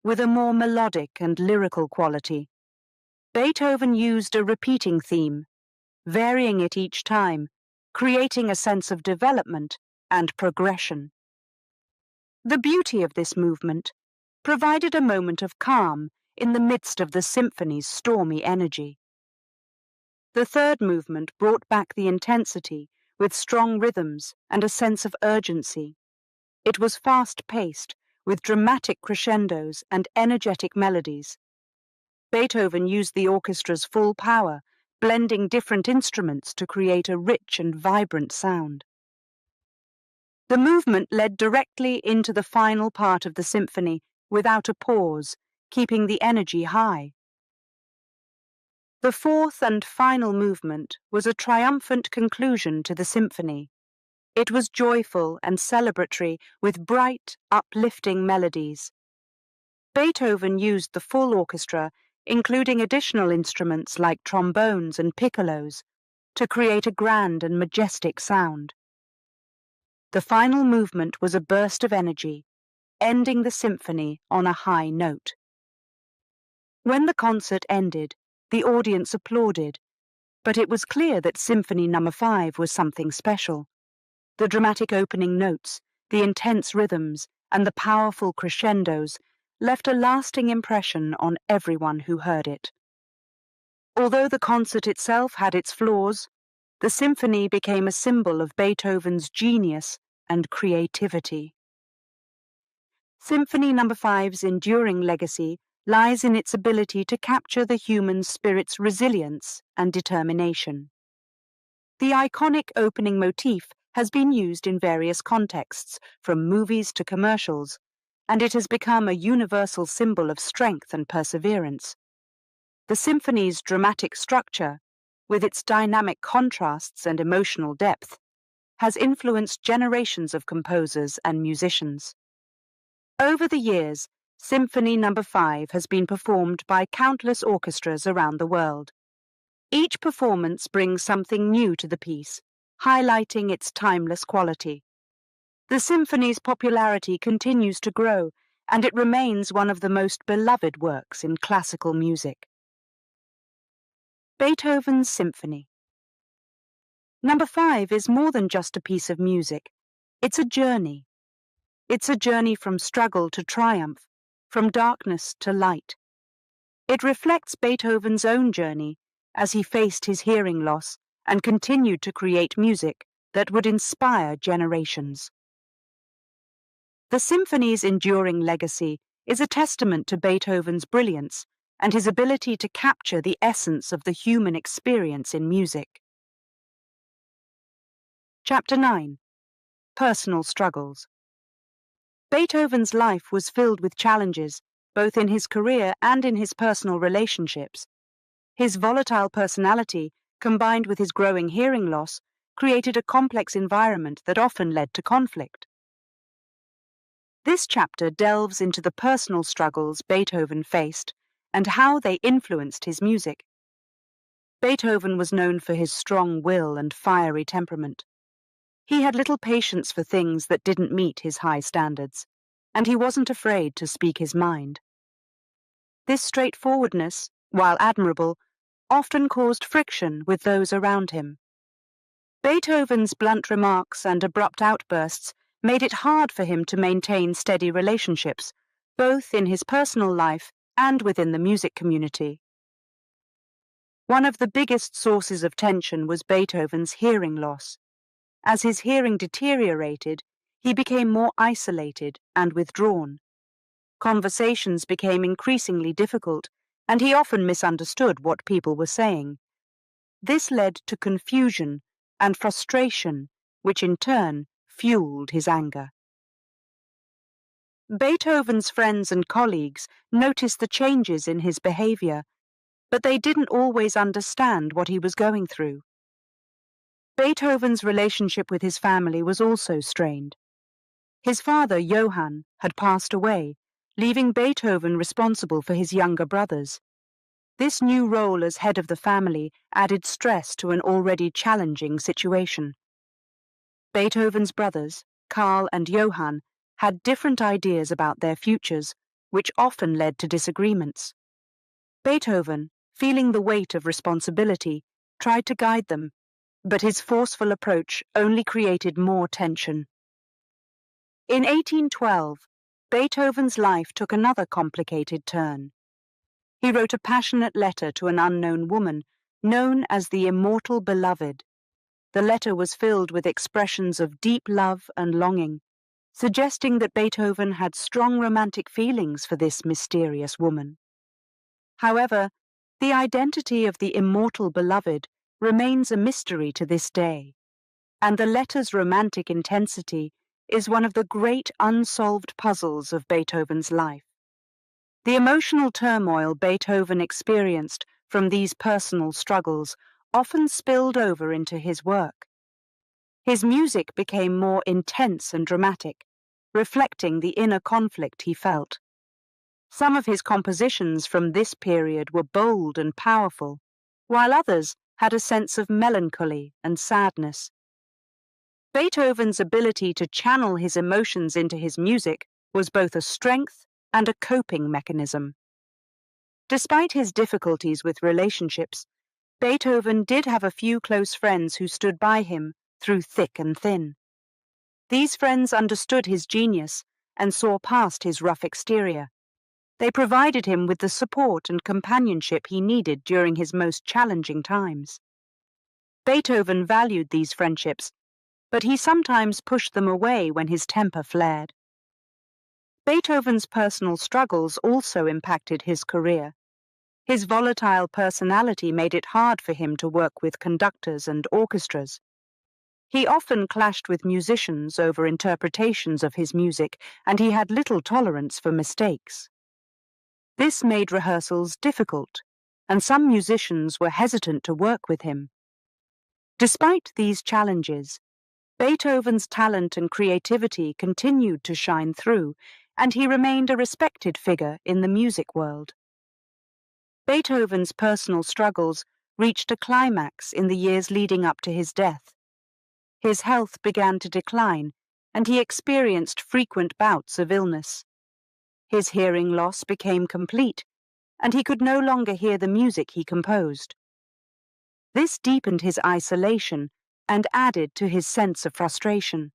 with a more melodic and lyrical quality. Beethoven used a repeating theme, varying it each time, creating a sense of development and progression. The beauty of this movement provided a moment of calm in the midst of the symphony's stormy energy. The third movement brought back the intensity with strong rhythms and a sense of urgency. It was fast-paced, with dramatic crescendos and energetic melodies. Beethoven used the orchestra's full power, blending different instruments to create a rich and vibrant sound. The movement led directly into the final part of the symphony without a pause, keeping the energy high. The fourth and final movement was a triumphant conclusion to the symphony. It was joyful and celebratory, with bright, uplifting melodies. Beethoven used the full orchestra, including additional instruments like trombones and piccolos, to create a grand and majestic sound. The final movement was a burst of energy, ending the symphony on a high note. When the concert ended, the audience applauded, but it was clear that Symphony No. 5 was something special. The dramatic opening notes, The intense rhythms and the powerful crescendos left a lasting impression on everyone who heard it. Although the concert itself had its flaws, the symphony became a symbol of Beethoven's genius and creativity. Symphony No. 5's enduring legacy lies in its ability to capture the human spirit's resilience and determination. The iconic opening motif has been used in various contexts, from movies to commercials, and it has become a universal symbol of strength and perseverance. The symphony's dramatic structure, with its dynamic contrasts and emotional depth, has influenced generations of composers and musicians. Over the years, Symphony No. 5 has been performed by countless orchestras around the world. Each performance brings something new to the piece, highlighting its timeless quality. The symphony's popularity continues to grow, and it remains one of the most beloved works in classical music. Beethoven's Symphony. No. 5 is more than just a piece of music. It's a journey. It's a journey from struggle to triumph, from darkness to light. It reflects Beethoven's own journey as he faced his hearing loss and continued to create music that would inspire generations. The symphony's enduring legacy is a testament to Beethoven's brilliance and his ability to capture the essence of the human experience in music. Chapter 9. Personal Struggles. Beethoven's life was filled with challenges, both in his career and in his personal relationships. His volatile personality, combined with his growing hearing loss, created a complex environment that often led to conflict. This chapter delves into the personal struggles Beethoven faced and how they influenced his music. Beethoven was known for his strong will and fiery temperament. He had little patience for things that didn't meet his high standards, and he wasn't afraid to speak his mind. This straightforwardness, while admirable, often caused friction with those around him. Beethoven's blunt remarks and abrupt outbursts made it hard for him to maintain steady relationships, both in his personal life and within the music community. One of the biggest sources of tension was Beethoven's hearing loss. As his hearing deteriorated, he became more isolated and withdrawn. Conversations became increasingly difficult, and he often misunderstood what people were saying. This led to confusion and frustration, which in turn fueled his anger. Beethoven's friends and colleagues noticed the changes in his behavior, but they didn't always understand what he was going through. Beethoven's relationship with his family was also strained. His father, Johann, had passed away, leaving Beethoven responsible for his younger brothers. This new role as head of the family added stress to an already challenging situation. Beethoven's brothers, Karl and Johann, had different ideas about their futures, which often led to disagreements. Beethoven, feeling the weight of responsibility, tried to guide them, but his forceful approach only created more tension. In 1812, Beethoven's life took another complicated turn. He wrote a passionate letter to an unknown woman, known as the Immortal Beloved. The letter was filled with expressions of deep love and longing, suggesting that Beethoven had strong romantic feelings for this mysterious woman. However, the identity of the Immortal Beloved remains a mystery to this day, and the letter's romantic intensity is one of the great unsolved puzzles of Beethoven's life. The emotional turmoil Beethoven experienced from these personal struggles often spilled over into his work. His music became more intense and dramatic, reflecting the inner conflict he felt. Some of his compositions from this period were bold and powerful, while others had a sense of melancholy and sadness. Beethoven's ability to channel his emotions into his music was both a strength and a coping mechanism. Despite his difficulties with relationships, Beethoven did have a few close friends who stood by him through thick and thin. These friends understood his genius and saw past his rough exterior. They provided him with the support and companionship he needed during his most challenging times. Beethoven valued these friendships, but he sometimes pushed them away when his temper flared. Beethoven's personal struggles also impacted his career. His volatile personality made it hard for him to work with conductors and orchestras. He often clashed with musicians over interpretations of his music, and he had little tolerance for mistakes. This made rehearsals difficult, and some musicians were hesitant to work with him. Despite these challenges, Beethoven's talent and creativity continued to shine through, and he remained a respected figure in the music world. Beethoven's personal struggles reached a climax in the years leading up to his death. His health began to decline, and he experienced frequent bouts of illness. His hearing loss became complete, and he could no longer hear the music he composed. This deepened his isolation and added to his sense of frustration.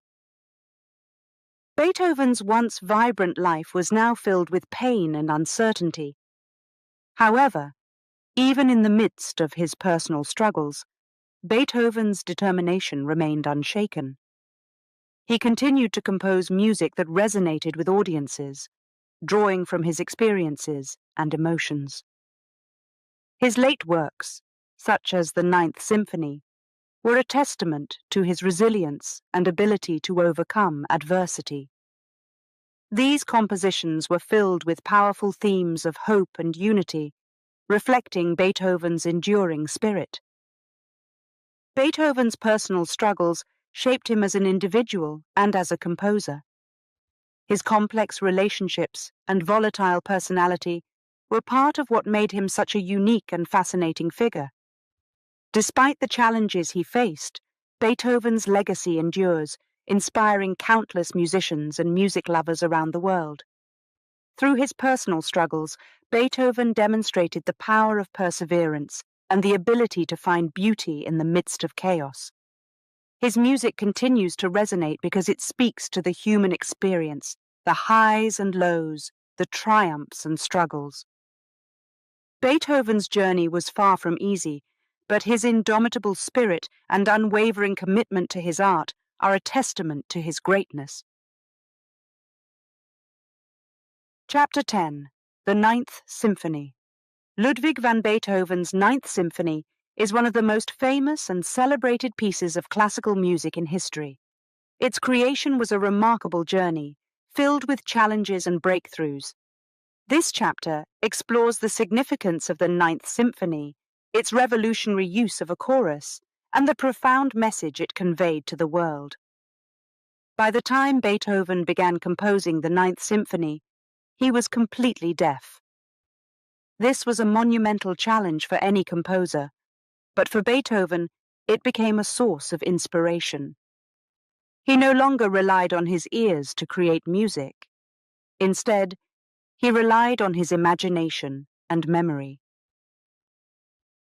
Beethoven's once vibrant life was now filled with pain and uncertainty. However, even in the midst of his personal struggles, Beethoven's determination remained unshaken. He continued to compose music that resonated with audiences, drawing from his experiences and emotions. His late works, such as the Ninth Symphony, were a testament to his resilience and ability to overcome adversity. These compositions were filled with powerful themes of hope and unity, reflecting Beethoven's enduring spirit. Beethoven's personal struggles shaped him as an individual and as a composer. His complex relationships and volatile personality were part of what made him such a unique and fascinating figure. Despite the challenges he faced, Beethoven's legacy endures, inspiring countless musicians and music lovers around the world. Through his personal struggles, Beethoven demonstrated the power of perseverance and the ability to find beauty in the midst of chaos. His music continues to resonate because it speaks to the human experience, the highs and lows, the triumphs and struggles. Beethoven's journey was far from easy, but his indomitable spirit and unwavering commitment to his art are a testament to his greatness. Chapter 10. The Ninth Symphony. Ludwig van Beethoven's Ninth Symphony is one of the most famous and celebrated pieces of classical music in history. Its creation was a remarkable journey, filled with challenges and breakthroughs. This chapter explores the significance of the Ninth Symphony, its revolutionary use of a chorus, and the profound message it conveyed to the world. By the time Beethoven began composing the Ninth Symphony, he was completely deaf. This was a monumental challenge for any composer, but for Beethoven, it became a source of inspiration. He no longer relied on his ears to create music. Instead, he relied on his imagination and memory.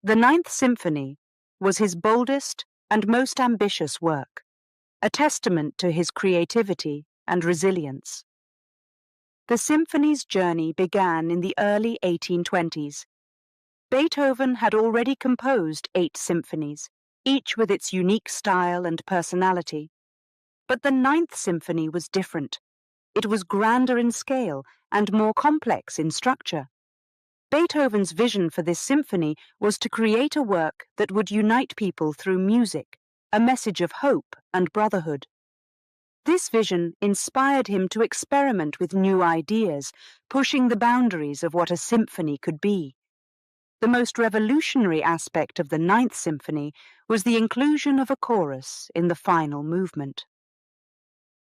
The Ninth Symphony was his boldest and most ambitious work, a testament to his creativity and resilience. The symphony's journey began in the early 1820s. Beethoven had already composed 8 symphonies, each with its unique style and personality. But the Ninth Symphony was different. It was grander in scale and more complex in structure. Beethoven's vision for this symphony was to create a work that would unite people through music, a message of hope and brotherhood. This vision inspired him to experiment with new ideas, pushing the boundaries of what a symphony could be. The most revolutionary aspect of the Ninth Symphony was the inclusion of a chorus in the final movement.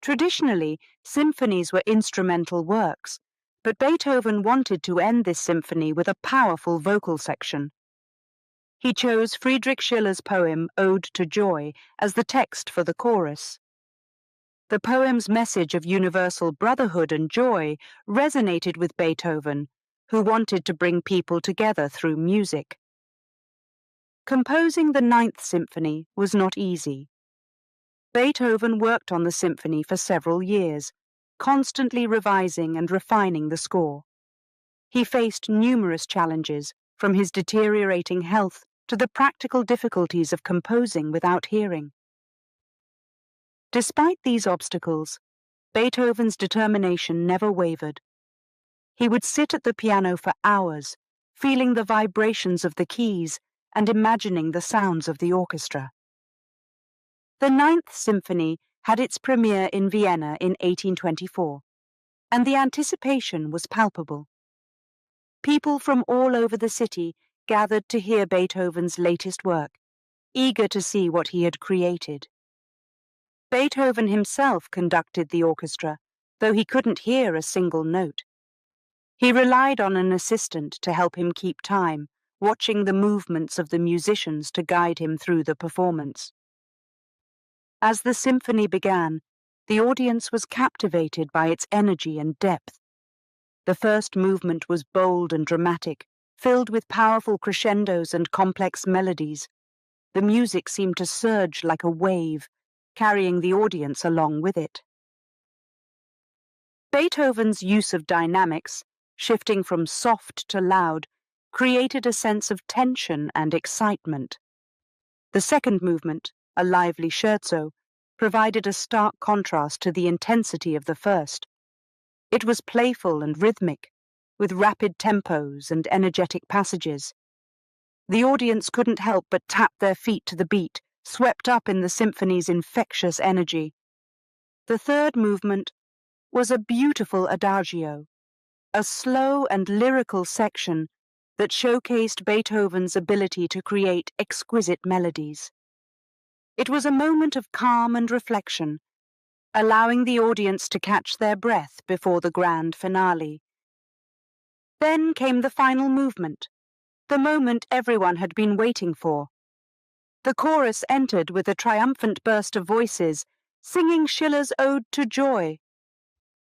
Traditionally, symphonies were instrumental works, but Beethoven wanted to end this symphony with a powerful vocal section. He chose Friedrich Schiller's poem Ode to Joy as the text for the chorus. The poem's message of universal brotherhood and joy resonated with Beethoven, who wanted to bring people together through music. Composing the Ninth Symphony was not easy. Beethoven worked on the symphony for several years, constantly revising and refining the score. He faced numerous challenges, from his deteriorating health to the practical difficulties of composing without hearing. Despite these obstacles, Beethoven's determination never wavered. He would sit at the piano for hours, feeling the vibrations of the keys and imagining the sounds of the orchestra. The Ninth Symphony had its premiere in Vienna in 1824, and the anticipation was palpable. People from all over the city gathered to hear Beethoven's latest work, eager to see what he had created. Beethoven himself conducted the orchestra, though he couldn't hear a single note. He relied on an assistant to help him keep time, watching the movements of the musicians to guide him through the performance. As the symphony began, the audience was captivated by its energy and depth. The first movement was bold and dramatic, filled with powerful crescendos and complex melodies. The music seemed to surge like a wave, carrying the audience along with it. Beethoven's use of dynamics, shifting from soft to loud, created a sense of tension and excitement. The second movement, a lively scherzo, provided a stark contrast to the intensity of the first. It was playful and rhythmic, with rapid tempos and energetic passages. The audience couldn't help but tap their feet to the beat, swept up in the symphony's infectious energy. The third movement was a beautiful adagio, a slow and lyrical section that showcased Beethoven's ability to create exquisite melodies. It was a moment of calm and reflection, allowing the audience to catch their breath before the grand finale. Then came the final movement, the moment everyone had been waiting for. The chorus entered with a triumphant burst of voices, singing Schiller's Ode to Joy.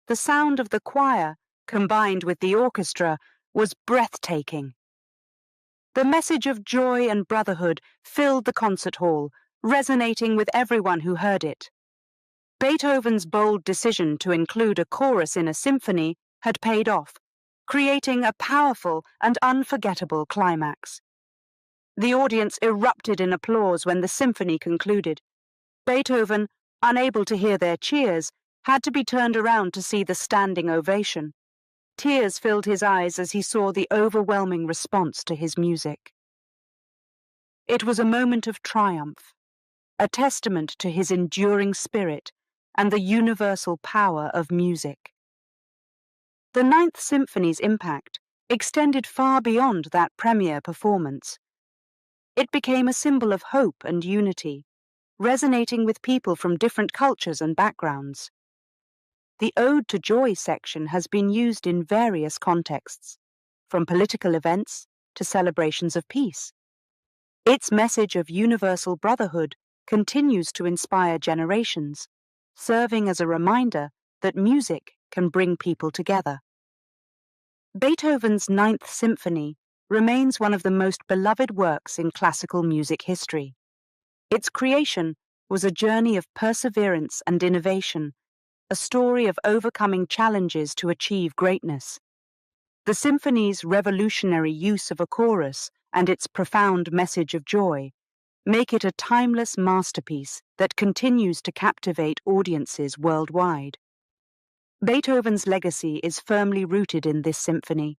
The sound of the choir, combined with the orchestra, was breathtaking. The message of joy and brotherhood filled the concert hall, resonating with everyone who heard it. Beethoven's bold decision to include a chorus in a symphony had paid off, creating a powerful and unforgettable climax. The audience erupted in applause when the symphony concluded. Beethoven, unable to hear their cheers, had to be turned around to see the standing ovation. Tears filled his eyes as he saw the overwhelming response to his music. It was a moment of triumph, a testament to his enduring spirit and the universal power of music. The Ninth Symphony's impact extended far beyond that premiere performance. It became a symbol of hope and unity, resonating with people from different cultures and backgrounds. The Ode to Joy section has been used in various contexts, from political events to celebrations of peace. Its message of universal brotherhood continues to inspire generations, serving as a reminder that music can bring people together. Beethoven's Ninth Symphony remains one of the most beloved works in classical music history. Its creation was a journey of perseverance and innovation, a story of overcoming challenges to achieve greatness. The symphony's revolutionary use of a chorus and its profound message of joy make it a timeless masterpiece that continues to captivate audiences worldwide. Beethoven's legacy is firmly rooted in this symphony,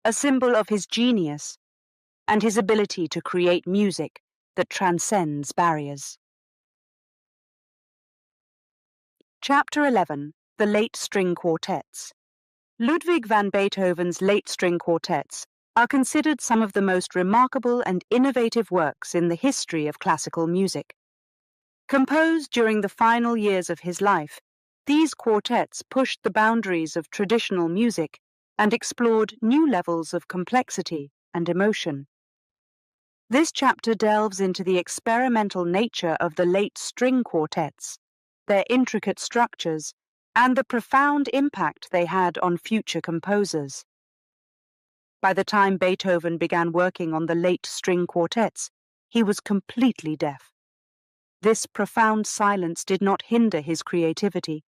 a symbol of his genius and his ability to create music that transcends barriers. Chapter 11. The Late String Quartets. Ludwig van Beethoven's late string quartets are considered some of the most remarkable and innovative works in the history of classical music. Composed during the final years of his life, these quartets pushed the boundaries of traditional music and explored new levels of complexity and emotion. This chapter delves into the experimental nature of the late string quartets, their intricate structures, and the profound impact they had on future composers. By the time Beethoven began working on the late string quartets, he was completely deaf. This profound silence did not hinder his creativity.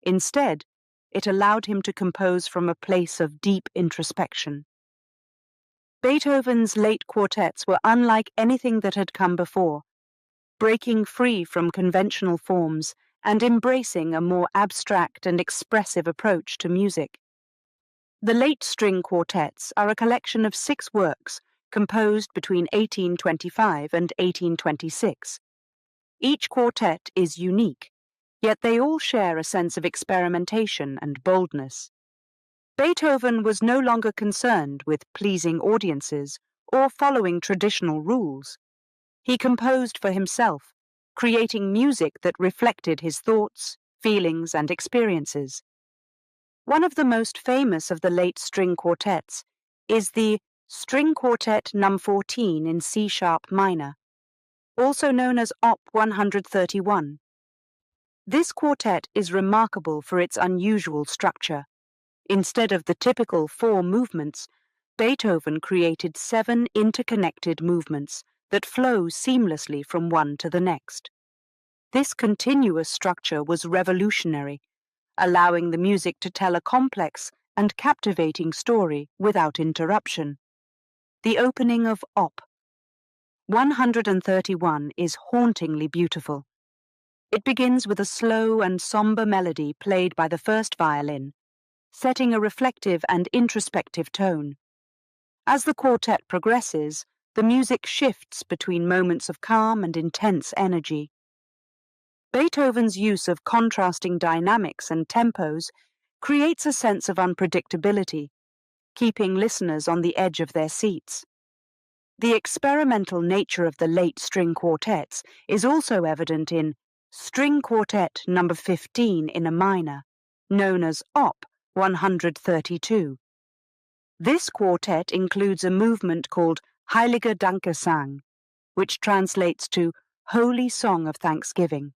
Instead, it allowed him to compose from a place of deep introspection. Beethoven's late quartets were unlike anything that had come before, breaking free from conventional forms and embracing a more abstract and expressive approach to music. The late string quartets are a collection of 6 works composed between 1825 and 1826. Each quartet is unique, yet they all share a sense of experimentation and boldness. Beethoven was no longer concerned with pleasing audiences or following traditional rules. He composed for himself, creating music that reflected his thoughts, feelings, and experiences. One of the most famous of the late string quartets is the String Quartet No. 14 in C-sharp minor, also known as Op. 131. This quartet is remarkable for its unusual structure. Instead of the typical 4 movements, Beethoven created 7 interconnected movements that flow seamlessly from one to the next. This continuous structure was revolutionary, allowing the music to tell a complex and captivating story without interruption. The opening of Op. 131 is hauntingly beautiful. It begins with a slow and somber melody played by the first violin, setting a reflective and introspective tone. As the quartet progresses, the music shifts between moments of calm and intense energy. Beethoven's use of contrasting dynamics and tempos creates a sense of unpredictability, keeping listeners on the edge of their seats. The experimental nature of the late string quartets is also evident in String Quartet No. 15 in a minor, known as Op. 132. This quartet includes a movement called Heiliger Dankesang, which translates to Holy Song of Thanksgiving.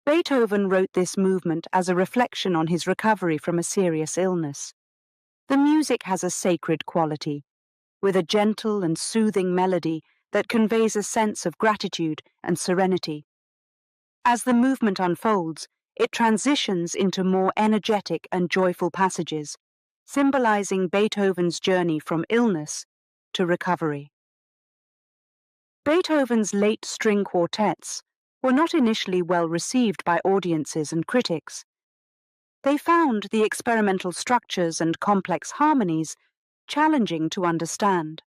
Beethoven wrote this movement as a reflection on his recovery from a serious illness. The music has a sacred quality, with a gentle and soothing melody that conveys a sense of gratitude and serenity. As the movement unfolds, it transitions into more energetic and joyful passages, symbolizing Beethoven's journey from illness to recovery. Beethoven's late string quartets were not initially well received by audiences and critics. They found the experimental structures and complex harmonies challenging to understand.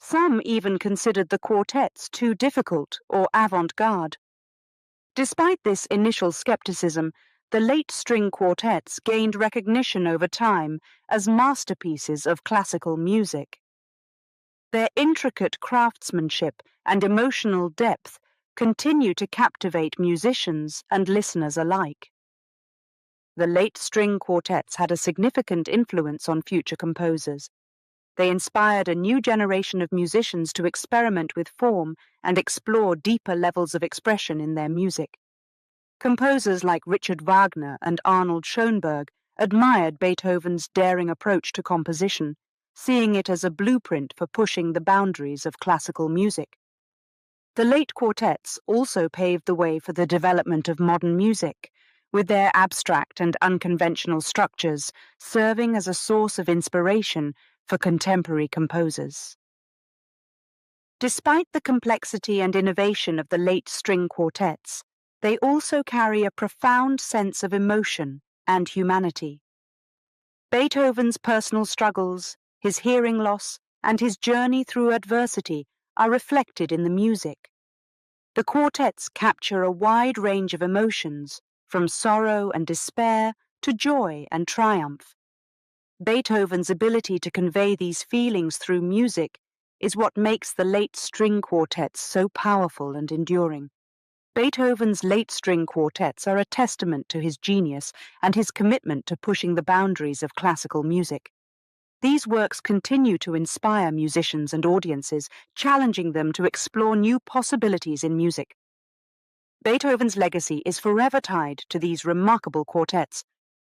Some even considered the quartets too difficult or avant-garde. Despite this initial skepticism, the late string quartets gained recognition over time as masterpieces of classical music. Their intricate craftsmanship and emotional depth continue to captivate musicians and listeners alike. The late string quartets had a significant influence on future composers. They inspired a new generation of musicians to experiment with form and explore deeper levels of expression in their music. Composers like Richard Wagner and Arnold Schoenberg admired Beethoven's daring approach to composition, seeing it as a blueprint for pushing the boundaries of classical music. The late quartets also paved the way for the development of modern music, with their abstract and unconventional structures serving as a source of inspiration for contemporary composers. Despite the complexity and innovation of the late string quartets, they also carry a profound sense of emotion and humanity. Beethoven's personal struggles, his hearing loss, and his journey through adversity are reflected in the music. The quartets capture a wide range of emotions, from sorrow and despair to joy and triumph. Beethoven's ability to convey these feelings through music is what makes the late string quartets so powerful and enduring. Beethoven's late string quartets are a testament to his genius and his commitment to pushing the boundaries of classical music. These works continue to inspire musicians and audiences, challenging them to explore new possibilities in music. Beethoven's legacy is forever tied to these remarkable quartets,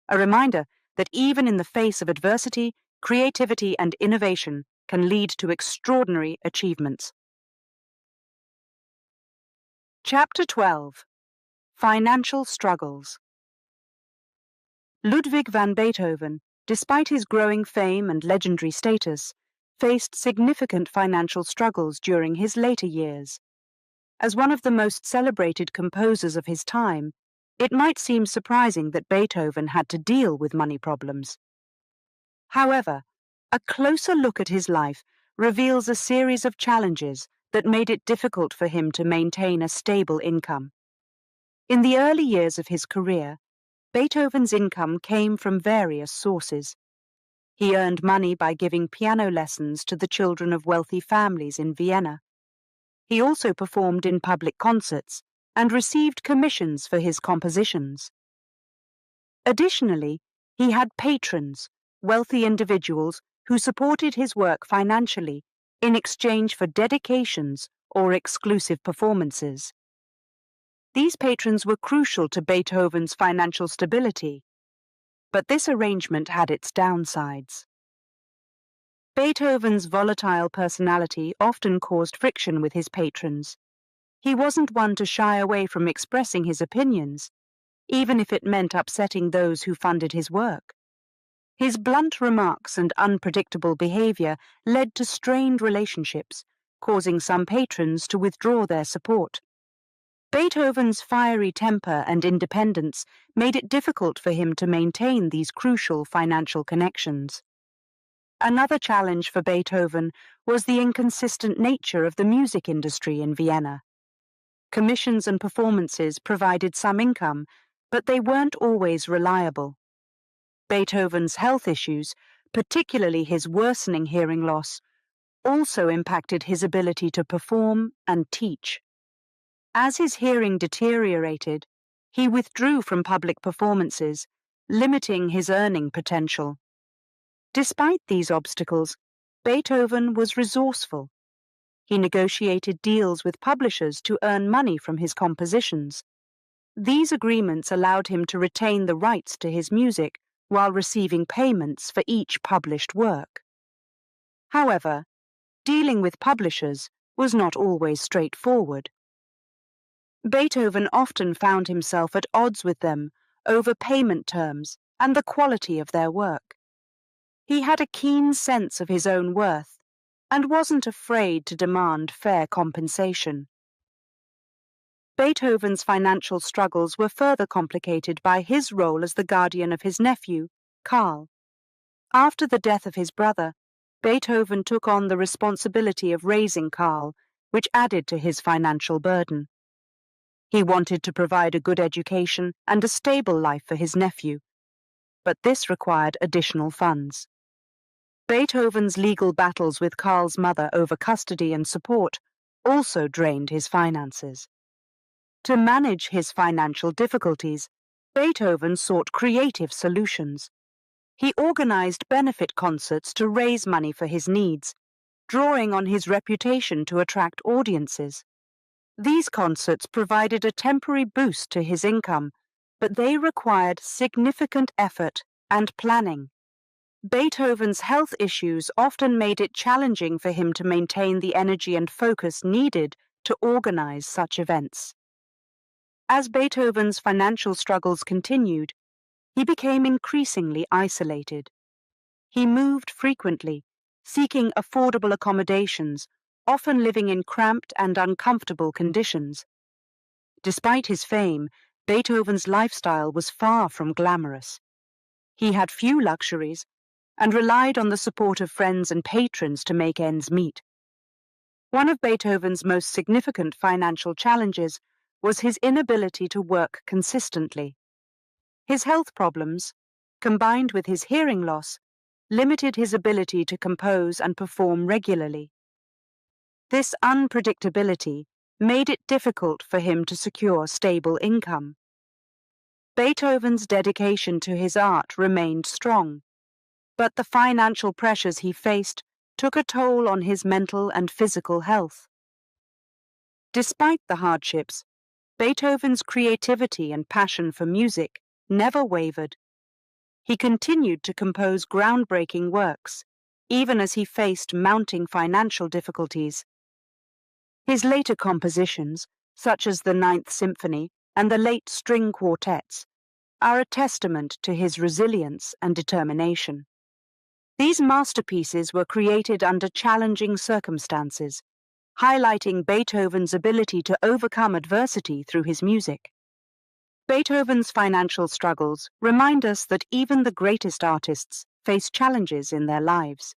a reminder that even in the face of adversity, creativity and innovation can lead to extraordinary achievements. Chapter 12. Financial Struggles. Ludwig van Beethoven, despite his growing fame and legendary status, faced significant financial struggles during his later years. As one of the most celebrated composers of his time, it might seem surprising that Beethoven had to deal with money problems. However, a closer look at his life reveals a series of challenges that made it difficult for him to maintain a stable income. In the early years of his career, Beethoven's income came from various sources. He earned money by giving piano lessons to the children of wealthy families in Vienna. He also performed in public concerts and received commissions for his compositions. Additionally, he had patrons, wealthy individuals who supported his work financially in exchange for dedications or exclusive performances. These patrons were crucial to Beethoven's financial stability, but this arrangement had its downsides. Beethoven's volatile personality often caused friction with his patrons. He wasn't one to shy away from expressing his opinions, even if it meant upsetting those who funded his work. His blunt remarks and unpredictable behavior led to strained relationships, causing some patrons to withdraw their support. Beethoven's fiery temper and independence made it difficult for him to maintain these crucial financial connections. Another challenge for Beethoven was the inconsistent nature of the music industry in Vienna. Commissions and performances provided some income, but they weren't always reliable. Beethoven's health issues, particularly his worsening hearing loss, also impacted his ability to perform and teach. As his hearing deteriorated, he withdrew from public performances, limiting his earning potential. Despite these obstacles, Beethoven was resourceful. He negotiated deals with publishers to earn money from his compositions. These agreements allowed him to retain the rights to his music while receiving payments for each published work. However, dealing with publishers was not always straightforward. Beethoven often found himself at odds with them over payment terms and the quality of their work. He had a keen sense of his own worth and wasn't afraid to demand fair compensation. Beethoven's financial struggles were further complicated by his role as the guardian of his nephew, Karl. After the death of his brother, Beethoven took on the responsibility of raising Karl, which added to his financial burden. He wanted to provide a good education and a stable life for his nephew, but this required additional funds. Beethoven's legal battles with Karl's mother over custody and support also drained his finances. To manage his financial difficulties, Beethoven sought creative solutions. He organized benefit concerts to raise money for his needs, drawing on his reputation to attract audiences. These concerts provided a temporary boost to his income, but they required significant effort and planning. Beethoven's health issues often made it challenging for him to maintain the energy and focus needed to organize such events. As Beethoven's financial struggles continued, he became increasingly isolated. He moved frequently, seeking affordable accommodations, often living in cramped and uncomfortable conditions. Despite his fame, Beethoven's lifestyle was far from glamorous. He had few luxuries and relied on the support of friends and patrons to make ends meet. One of Beethoven's most significant financial challenges was his inability to work consistently. His health problems, combined with his hearing loss, limited his ability to compose and perform regularly. This unpredictability made it difficult for him to secure stable income. Beethoven's dedication to his art remained strong, but the financial pressures he faced took a toll on his mental and physical health. Despite the hardships, Beethoven's creativity and passion for music never wavered. He continued to compose groundbreaking works, even as he faced mounting financial difficulties. His later compositions, such as the Ninth Symphony and the late string quartets, are a testament to his resilience and determination. These masterpieces were created under challenging circumstances, highlighting Beethoven's ability to overcome adversity through his music. Beethoven's financial struggles remind us that even the greatest artists face challenges in their lives.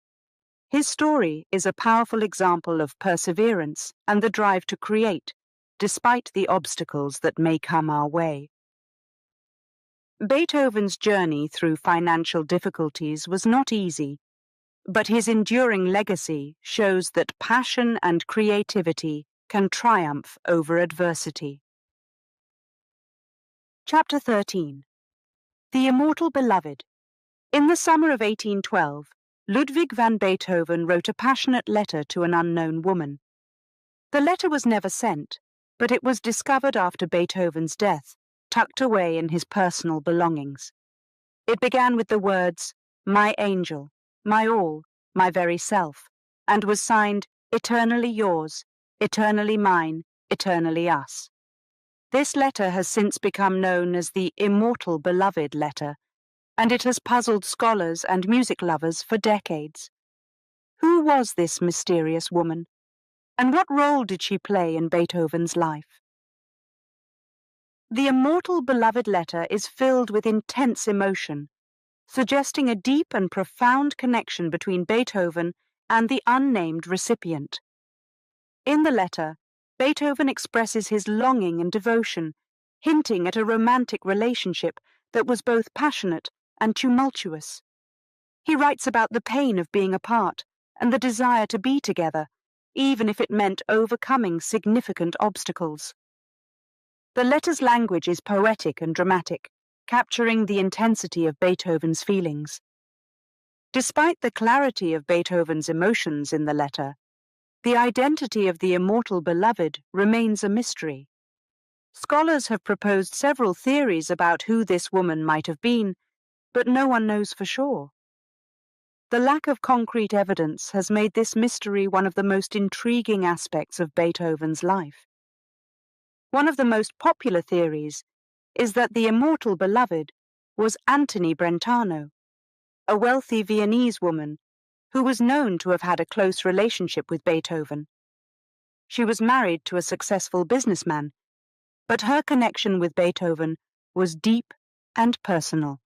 His story is a powerful example of perseverance and the drive to create, despite the obstacles that may come our way. Beethoven's journey through financial difficulties was not easy, but his enduring legacy shows that passion and creativity can triumph over adversity. Chapter 13. The Immortal Beloved. In the summer of 1812, Ludwig van Beethoven wrote a passionate letter to an unknown woman. The letter was never sent, but it was discovered after Beethoven's death, tucked away in his personal belongings. It began with the words, "My angel, my all, my very self," and was signed, "Eternally yours, eternally mine, eternally us." This letter has since become known as the Immortal Beloved letter, and it has puzzled scholars and music lovers for decades. Who was this mysterious woman, and what role did she play in Beethoven's life? The Immortal Beloved letter is filled with intense emotion, suggesting a deep and profound connection between Beethoven and the unnamed recipient. In the letter, Beethoven expresses his longing and devotion, hinting at a romantic relationship that was both passionate and tumultuous. He writes about the pain of being apart and the desire to be together, even if it meant overcoming significant obstacles. The letter's language is poetic and dramatic, capturing the intensity of Beethoven's feelings. Despite the clarity of Beethoven's emotions in the letter, the identity of the Immortal Beloved remains a mystery. Scholars have proposed several theories about who this woman might have been, but no one knows for sure. The lack of concrete evidence has made this mystery one of the most intriguing aspects of Beethoven's life. One of the most popular theories is that the Immortal Beloved was Antoni Brentano, a wealthy Viennese woman who was known to have had a close relationship with Beethoven. She was married to a successful businessman, but her connection with Beethoven was deep and personal.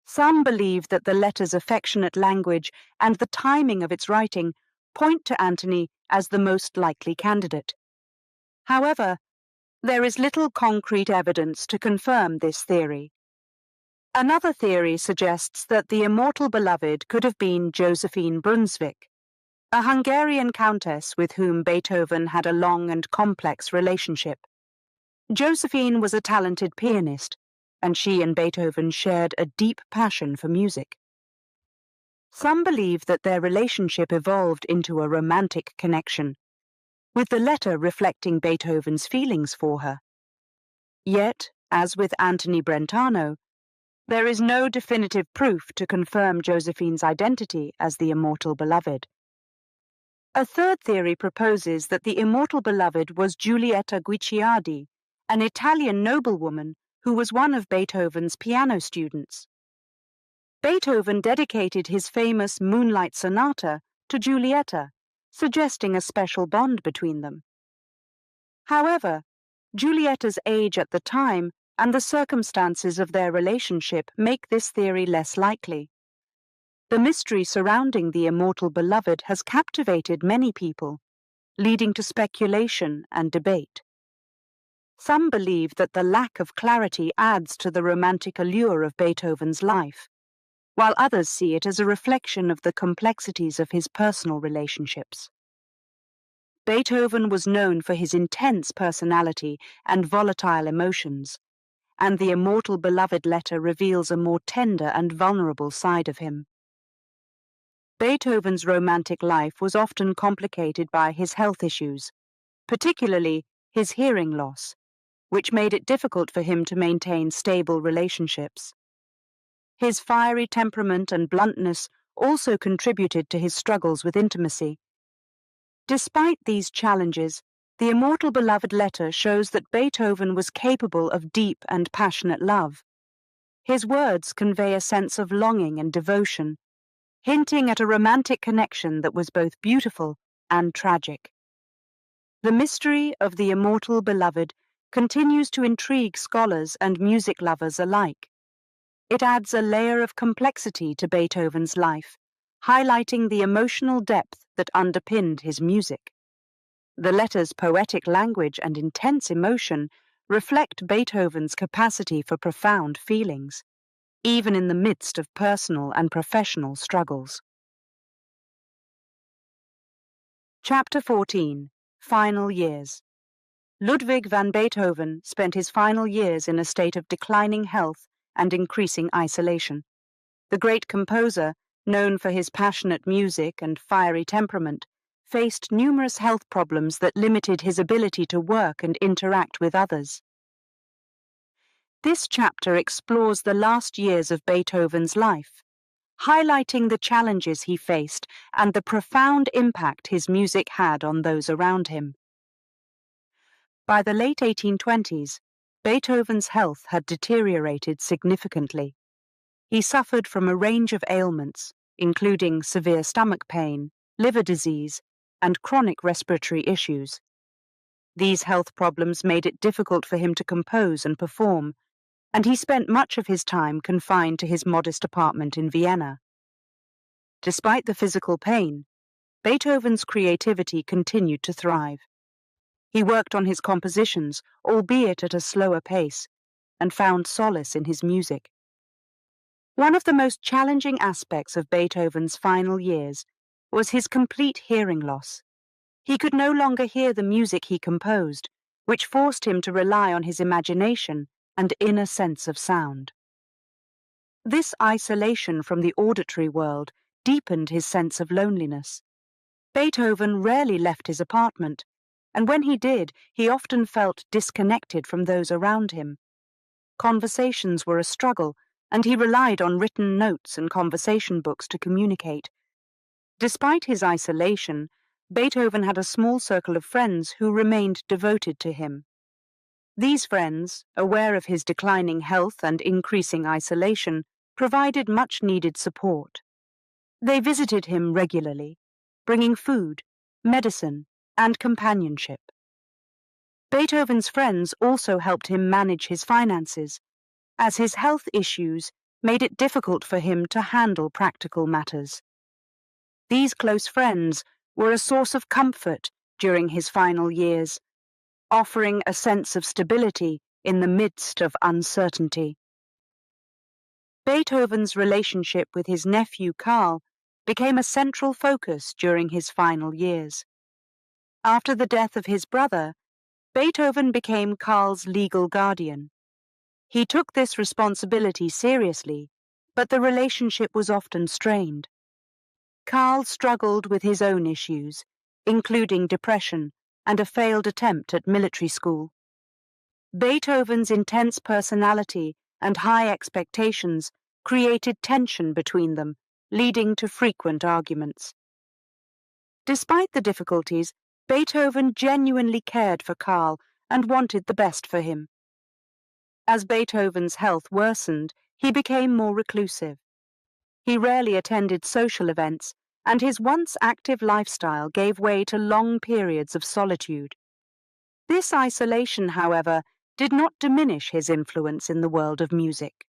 Some believe that the letter's affectionate language and the timing of its writing point to Antoni as the most likely candidate. However, there is little concrete evidence to confirm this theory. Another theory suggests that the Immortal Beloved could have been Josephine Brunswick, a Hungarian countess with whom Beethoven had a long and complex relationship. Josephine was a talented pianist, and she and Beethoven shared a deep passion for music. Some believe that their relationship evolved into a romantic connection, with the letter reflecting Beethoven's feelings for her. Yet, as with Antoni Brentano, there is no definitive proof to confirm Josephine's identity as the Immortal Beloved. A third theory proposes that the Immortal Beloved was Giulietta Guicciardi, an Italian noblewoman who was one of Beethoven's piano students. Beethoven dedicated his famous Moonlight Sonata to Giulietta, suggesting a special bond between them. However, Giulietta's age at the time and the circumstances of their relationship make this theory less likely. The mystery surrounding the Immortal Beloved has captivated many people, leading to speculation and debate. Some believe that the lack of clarity adds to the romantic allure of Beethoven's life, while others see it as a reflection of the complexities of his personal relationships. Beethoven was known for his intense personality and volatile emotions, and the Immortal Beloved letter reveals a more tender and vulnerable side of him. Beethoven's romantic life was often complicated by his health issues, particularly his hearing loss, which made it difficult for him to maintain stable relationships. His fiery temperament and bluntness also contributed to his struggles with intimacy. Despite these challenges, The Immortal Beloved letter shows that Beethoven was capable of deep and passionate love. His words convey a sense of longing and devotion, hinting at a romantic connection that was both beautiful and tragic. The mystery of the Immortal Beloved continues to intrigue scholars and music lovers alike. It adds a layer of complexity to Beethoven's life, highlighting the emotional depth that underpinned his music. The letter's poetic language and intense emotion reflect Beethoven's capacity for profound feelings, even in the midst of personal and professional struggles. Chapter 14. Final Years. Ludwig van Beethoven spent his final years in a state of declining health and increasing isolation. The great composer, known for his passionate music and fiery temperament, faced numerous health problems that limited his ability to work and interact with others. This chapter explores the last years of Beethoven's life, highlighting the challenges he faced and the profound impact his music had on those around him. By the late 1820s, Beethoven's health had deteriorated significantly. He suffered from a range of ailments, including severe stomach pain, liver disease, and chronic respiratory issues. These health problems made it difficult for him to compose and perform, and he spent much of his time confined to his modest apartment in Vienna. Despite the physical pain, Beethoven's creativity continued to thrive. He worked on his compositions, albeit at a slower pace, and found solace in his music. One of the most challenging aspects of Beethoven's final years was his complete hearing loss. He could no longer hear the music he composed, which forced him to rely on his imagination and inner sense of sound. This isolation from the auditory world deepened his sense of loneliness. Beethoven rarely left his apartment, and when he did, he often felt disconnected from those around him. Conversations were a struggle, and he relied on written notes and conversation books to communicate. Despite his isolation, Beethoven had a small circle of friends who remained devoted to him. These friends, aware of his declining health and increasing isolation, provided much-needed support. They visited him regularly, bringing food, medicine, and companionship. Beethoven's friends also helped him manage his finances, as his health issues made it difficult for him to handle practical matters. These close friends were a source of comfort during his final years, offering a sense of stability in the midst of uncertainty. Beethoven's relationship with his nephew Karl became a central focus during his final years. After the death of his brother, Beethoven became Karl's legal guardian. He took this responsibility seriously, but the relationship was often strained. Karl struggled with his own issues, including depression and a failed attempt at military school. Beethoven's intense personality and high expectations created tension between them, leading to frequent arguments. Despite the difficulties, Beethoven genuinely cared for Karl and wanted the best for him. As Beethoven's health worsened, he became more reclusive. He rarely attended social events, and his once active lifestyle gave way to long periods of solitude. This isolation, however, did not diminish his influence in the world of music.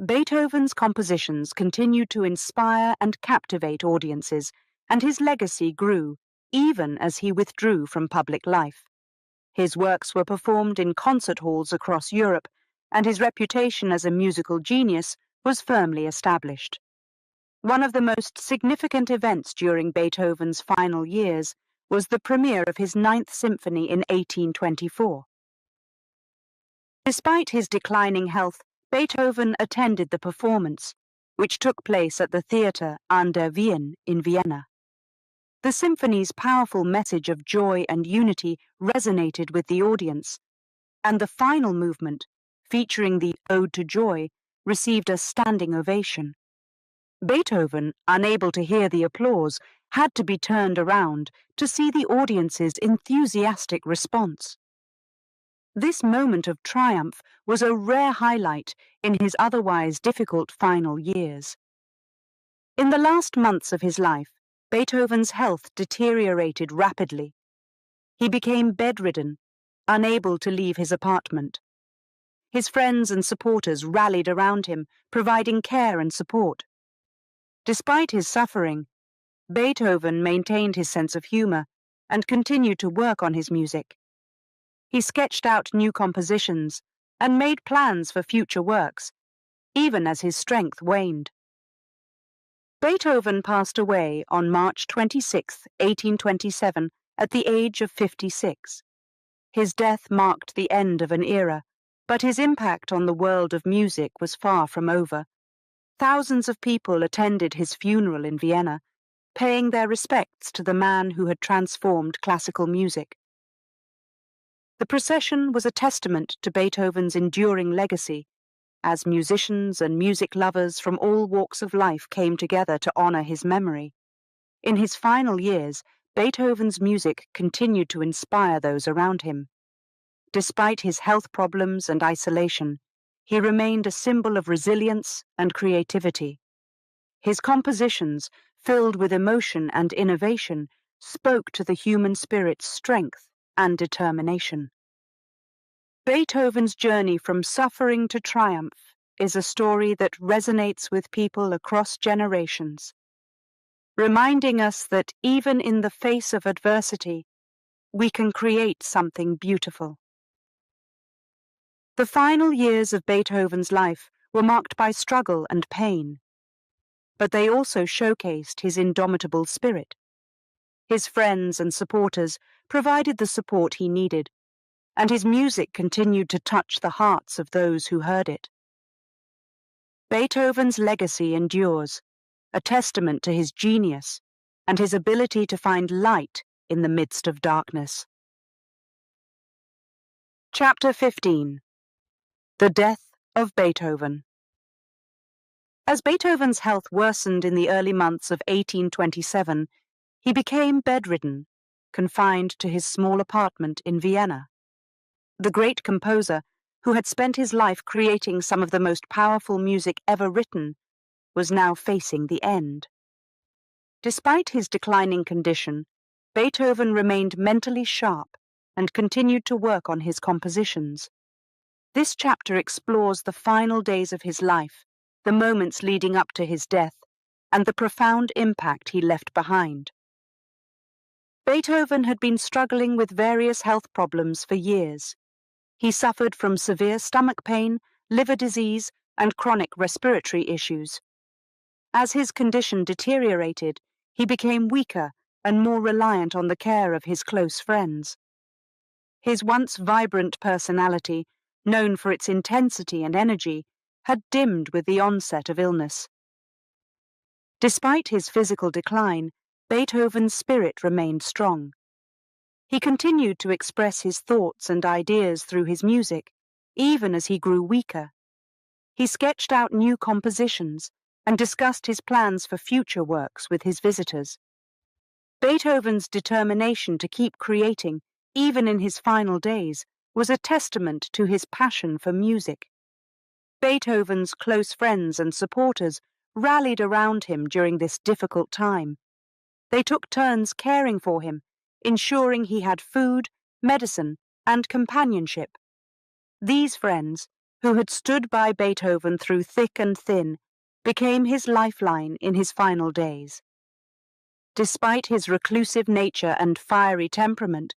Beethoven's compositions continued to inspire and captivate audiences, and his legacy grew, even as he withdrew from public life. His works were performed in concert halls across Europe, and his reputation as a musical genius was firmly established. One of the most significant events during Beethoven's final years was the premiere of his Ninth Symphony in 1824. Despite his declining health, Beethoven attended the performance, which took place at the Theater an der Wien in Vienna. The symphony's powerful message of joy and unity resonated with the audience, and the final movement, featuring the Ode to Joy, received a standing ovation. Beethoven, unable to hear the applause, had to be turned around to see the audience's enthusiastic response. This moment of triumph was a rare highlight in his otherwise difficult final years. In the last months of his life, Beethoven's health deteriorated rapidly. He became bedridden, unable to leave his apartment. His friends and supporters rallied around him, providing care and support. Despite his suffering, Beethoven maintained his sense of humor and continued to work on his music. He sketched out new compositions and made plans for future works, even as his strength waned. Beethoven passed away on March 26, 1827, at the age of 56. His death marked the end of an era, but his impact on the world of music was far from over. Thousands of people attended his funeral in Vienna, paying their respects to the man who had transformed classical music. The procession was a testament to Beethoven's enduring legacy, as musicians and music lovers from all walks of life came together to honor his memory. In his final years, Beethoven's music continued to inspire those around him. Despite his health problems and isolation, he remained a symbol of resilience and creativity. His compositions, filled with emotion and innovation, spoke to the human spirit's strength and determination. Beethoven's journey from suffering to triumph is a story that resonates with people across generations, reminding us that even in the face of adversity, we can create something beautiful. The final years of Beethoven's life were marked by struggle and pain, but they also showcased his indomitable spirit. His friends and supporters provided the support he needed, and his music continued to touch the hearts of those who heard it. Beethoven's legacy endures, a testament to his genius and his ability to find light in the midst of darkness. Chapter 15. The Death of Beethoven. As Beethoven's health worsened in the early months of 1827, he became bedridden, confined to his small apartment in Vienna. The great composer, who had spent his life creating some of the most powerful music ever written, was now facing the end. Despite his declining condition, Beethoven remained mentally sharp and continued to work on his compositions. This chapter explores the final days of his life, the moments leading up to his death, and the profound impact he left behind. Beethoven had been struggling with various health problems for years. He suffered from severe stomach pain, liver disease, and chronic respiratory issues. As his condition deteriorated, he became weaker and more reliant on the care of his close friends. His once vibrant personality, known for its intensity and energy, had dimmed with the onset of illness. Despite his physical decline, Beethoven's spirit remained strong. He continued to express his thoughts and ideas through his music, even as he grew weaker. He sketched out new compositions and discussed his plans for future works with his visitors. Beethoven's determination to keep creating, even in his final days, was a testament to his passion for music. Beethoven's close friends and supporters rallied around him during this difficult time. They took turns caring for him, ensuring he had food, medicine, and companionship. These friends, who had stood by Beethoven through thick and thin, became his lifeline in his final days. Despite his reclusive nature and fiery temperament,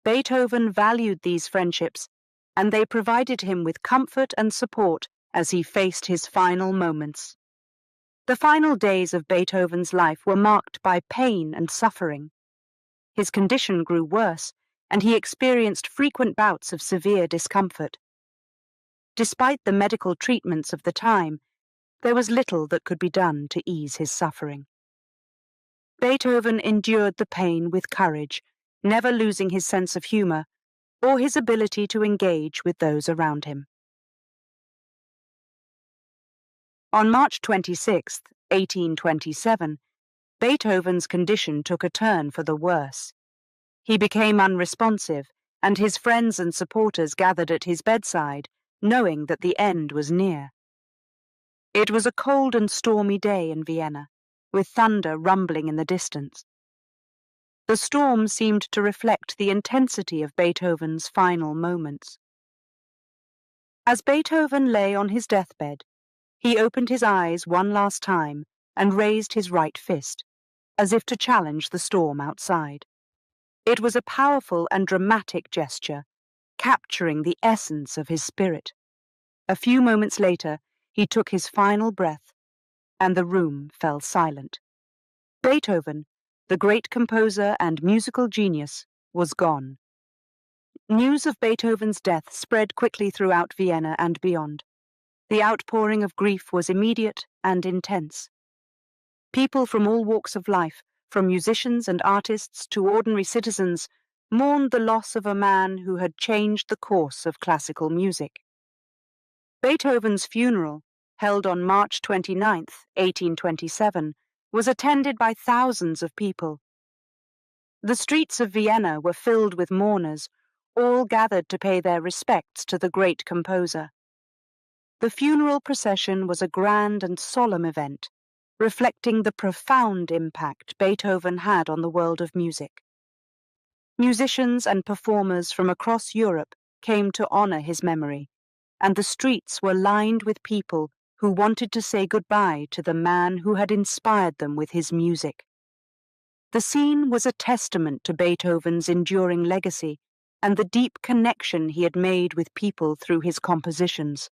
Beethoven valued these friendships, and they provided him with comfort and support as he faced his final moments. The final days of Beethoven's life were marked by pain and suffering. His condition grew worse, and he experienced frequent bouts of severe discomfort. Despite the medical treatments of the time, there was little that could be done to ease his suffering. Beethoven endured the pain with courage, never losing his sense of humor or his ability to engage with those around him. On March 26, 1827, Beethoven's condition took a turn for the worse. He became unresponsive, and his friends and supporters gathered at his bedside, knowing that the end was near. It was a cold and stormy day in Vienna, with thunder rumbling in the distance. The storm seemed to reflect the intensity of Beethoven's final moments. As Beethoven lay on his deathbed, he opened his eyes one last time and raised his right fist, as if to challenge the storm outside. It was a powerful and dramatic gesture, capturing the essence of his spirit. A few moments later, he took his final breath, and the room fell silent. Beethoven, the great composer and musical genius, was gone. News of Beethoven's death spread quickly throughout Vienna and beyond. The outpouring of grief was immediate and intense. People from all walks of life, from musicians and artists to ordinary citizens, mourned the loss of a man who had changed the course of classical music. Beethoven's funeral, held on March 29, 1827, was attended by thousands of people. The streets of Vienna were filled with mourners, all gathered to pay their respects to the great composer. The funeral procession was a grand and solemn event, reflecting the profound impact Beethoven had on the world of music. Musicians and performers from across Europe came to honor his memory, and the streets were lined with people who wanted to say goodbye to the man who had inspired them with his music. The scene was a testament to Beethoven's enduring legacy and the deep connection he had made with people through his compositions.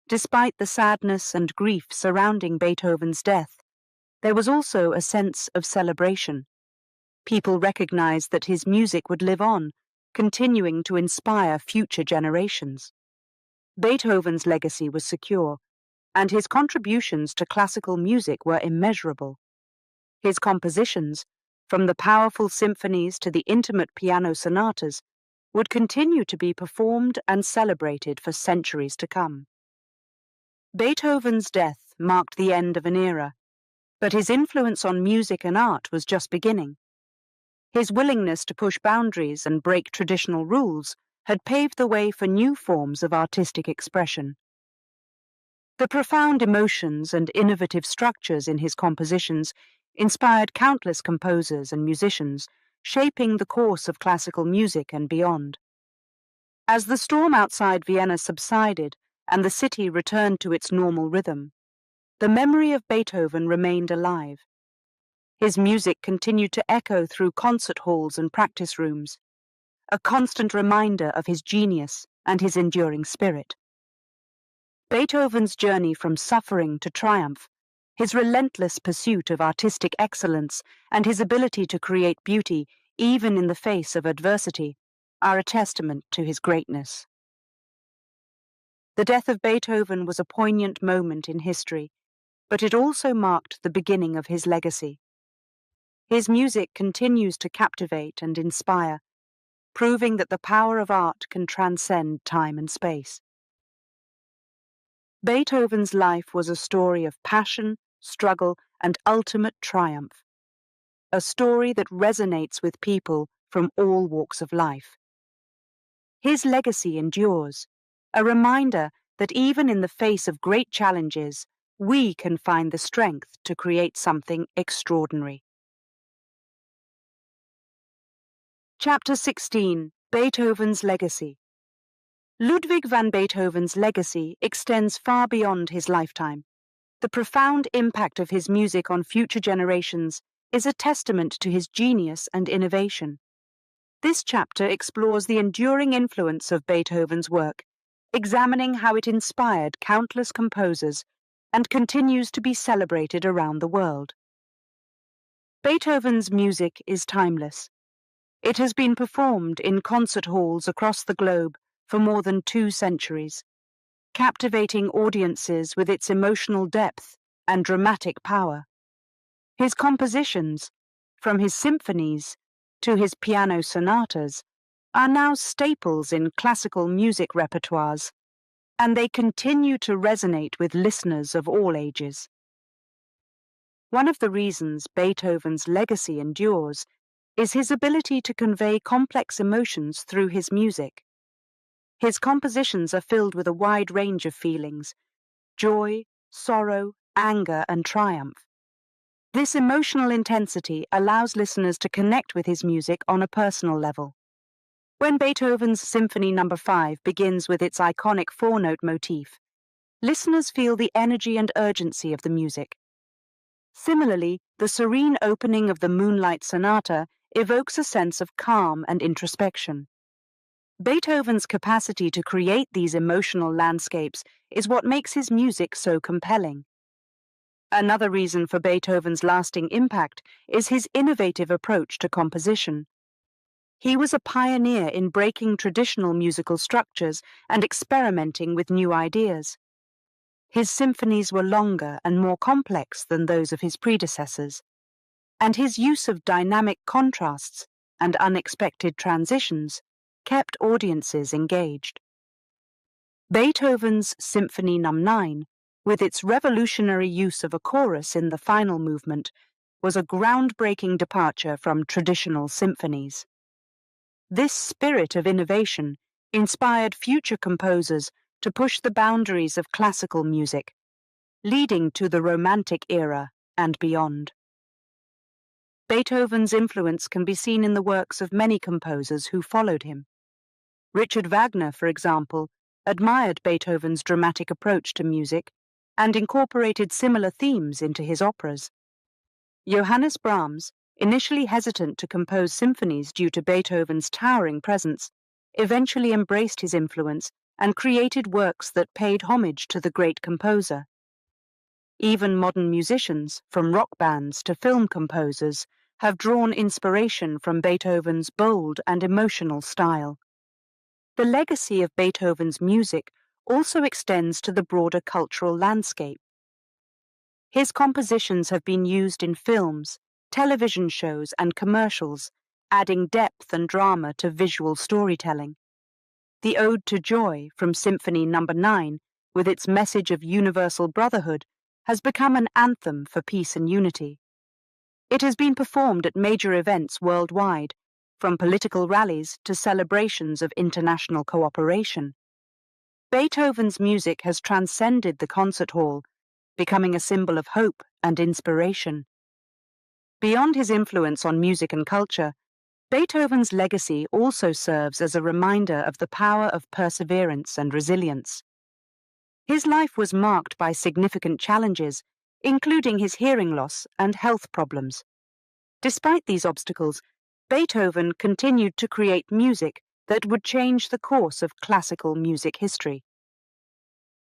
Despite the sadness and grief surrounding Beethoven's death, there was also a sense of celebration. People recognized that his music would live on, continuing to inspire future generations. Beethoven's legacy was secure, and his contributions to classical music were immeasurable. His compositions, from the powerful symphonies to the intimate piano sonatas, would continue to be performed and celebrated for centuries to come. Beethoven's death marked the end of an era, but his influence on music and art was just beginning. His willingness to push boundaries and break traditional rules had paved the way for new forms of artistic expression. The profound emotions and innovative structures in his compositions inspired countless composers and musicians, shaping the course of classical music and beyond. As the storm outside Vienna subsided and the city returned to its normal rhythm, the memory of Beethoven remained alive. His music continued to echo through concert halls and practice rooms, a constant reminder of his genius and his enduring spirit. Beethoven's journey from suffering to triumph, his relentless pursuit of artistic excellence, and his ability to create beauty even in the face of adversity, are a testament to his greatness. The death of Beethoven was a poignant moment in history, but it also marked the beginning of his legacy. His music continues to captivate and inspire, proving that the power of art can transcend time and space. Beethoven's life was a story of passion, struggle, and ultimate triumph, a story that resonates with people from all walks of life. His legacy endures, a reminder that even in the face of great challenges, we can find the strength to create something extraordinary. Chapter 16: Beethoven's Legacy. Ludwig van Beethoven's legacy extends far beyond his lifetime. The profound impact of his music on future generations is a testament to his genius and innovation. This chapter explores the enduring influence of Beethoven's work, examining how it inspired countless composers and continues to be celebrated around the world. Beethoven's music is timeless. It has been performed in concert halls across the globe for more than 2 centuries, captivating audiences with its emotional depth and dramatic power. His compositions, from his symphonies to his piano sonatas, are now staples in classical music repertoires, and they continue to resonate with listeners of all ages. One of the reasons Beethoven's legacy endures is his ability to convey complex emotions through his music. His compositions are filled with a wide range of feelings: joy, sorrow, anger, and triumph. This emotional intensity allows listeners to connect with his music on a personal level. When Beethoven's Symphony No. 5 begins with its iconic four-note motif, listeners feel the energy and urgency of the music. Similarly, the serene opening of the Moonlight Sonata evokes a sense of calm and introspection. Beethoven's capacity to create these emotional landscapes is what makes his music so compelling. Another reason for Beethoven's lasting impact is his innovative approach to composition. He was a pioneer in breaking traditional musical structures and experimenting with new ideas. His symphonies were longer and more complex than those of his predecessors, and his use of dynamic contrasts and unexpected transitions kept audiences engaged. Beethoven's Symphony No. 9, with its revolutionary use of a chorus in the final movement, was a groundbreaking departure from traditional symphonies. This spirit of innovation inspired future composers to push the boundaries of classical music, leading to the Romantic era and beyond. Beethoven's influence can be seen in the works of many composers who followed him. Richard Wagner, for example, admired Beethoven's dramatic approach to music and incorporated similar themes into his operas. Johannes Brahms, initially hesitant to compose symphonies due to Beethoven's towering presence, eventually embraced his influence and created works that paid homage to the great composer. Even modern musicians, from rock bands to film composers, have drawn inspiration from Beethoven's bold and emotional style. The legacy of Beethoven's music also extends to the broader cultural landscape. His compositions have been used in films, television shows, and commercials, adding depth and drama to visual storytelling. The Ode to Joy from Symphony No. 9, with its message of universal brotherhood, has become an anthem for peace and unity. It has been performed at major events worldwide, from political rallies to celebrations of international cooperation. Beethoven's music has transcended the concert hall, becoming a symbol of hope and inspiration. Beyond his influence on music and culture, Beethoven's legacy also serves as a reminder of the power of perseverance and resilience. His life was marked by significant challenges, including his hearing loss and health problems. Despite these obstacles, Beethoven continued to create music that would change the course of classical music history.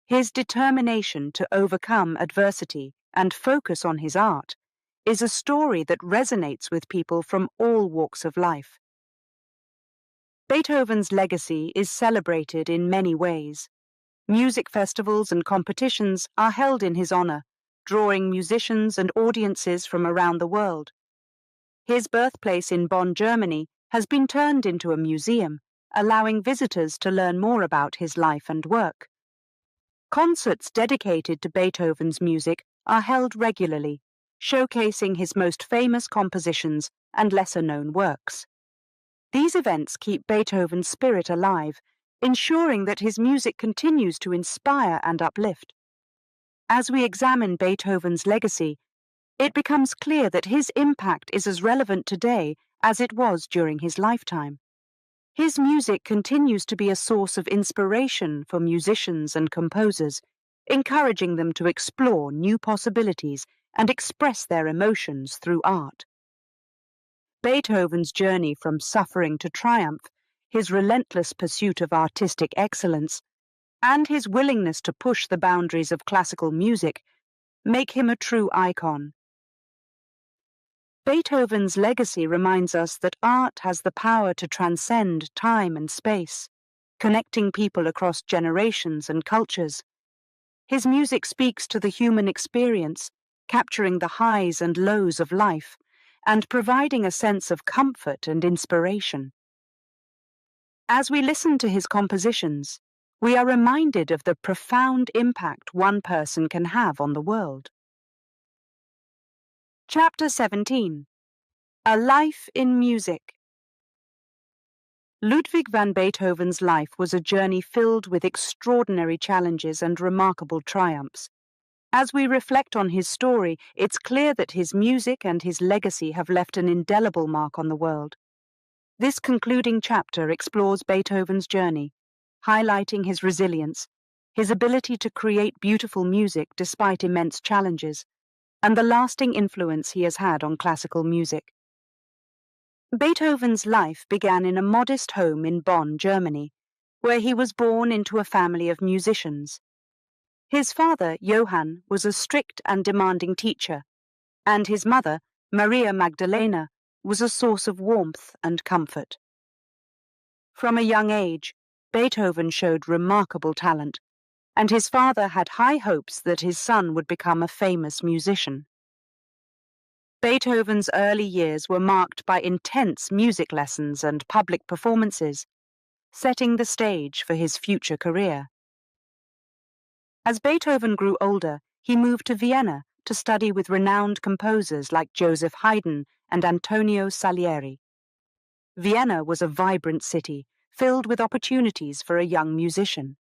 His determination to overcome adversity and focus on his art is a story that resonates with people from all walks of life. Beethoven's legacy is celebrated in many ways. Music festivals and competitions are held in his honor, drawing musicians and audiences from around the world. His birthplace in Bonn, Germany, has been turned into a museum, allowing visitors to learn more about his life and work. Concerts dedicated to Beethoven's music are held regularly, showcasing his most famous compositions and lesser-known works. These events keep Beethoven's spirit alive, ensuring that his music continues to inspire and uplift. As we examine Beethoven's legacy, it becomes clear that his impact is as relevant today as it was during his lifetime. His music continues to be a source of inspiration for musicians and composers, encouraging them to explore new possibilities and express their emotions through art. Beethoven's journey from suffering to triumph, his relentless pursuit of artistic excellence, and his willingness to push the boundaries of classical music make him a true icon. Beethoven's legacy reminds us that art has the power to transcend time and space, connecting people across generations and cultures. His music speaks to the human experience, capturing the highs and lows of life, and providing a sense of comfort and inspiration. As we listen to his compositions, we are reminded of the profound impact one person can have on the world. Chapter 17. A Life in Music. Ludwig van Beethoven's life was a journey filled with extraordinary challenges and remarkable triumphs. As we reflect on his story, it's clear that his music and his legacy have left an indelible mark on the world. This concluding chapter explores Beethoven's journey, highlighting his resilience, his ability to create beautiful music despite immense challenges, and the lasting influence he has had on classical music. Beethoven's life began in a modest home in Bonn, Germany, where he was born into a family of musicians. His father, Johann, was a strict and demanding teacher, and his mother, Maria Magdalena, was a source of warmth and comfort. From a young age, Beethoven showed remarkable talent, and his father had high hopes that his son would become a famous musician. Beethoven's early years were marked by intense music lessons and public performances, setting the stage for his future career. As Beethoven grew older, he moved to Vienna to study with renowned composers like Joseph Haydn and Antonio Salieri. Vienna was a vibrant city, filled with opportunities for a young musician.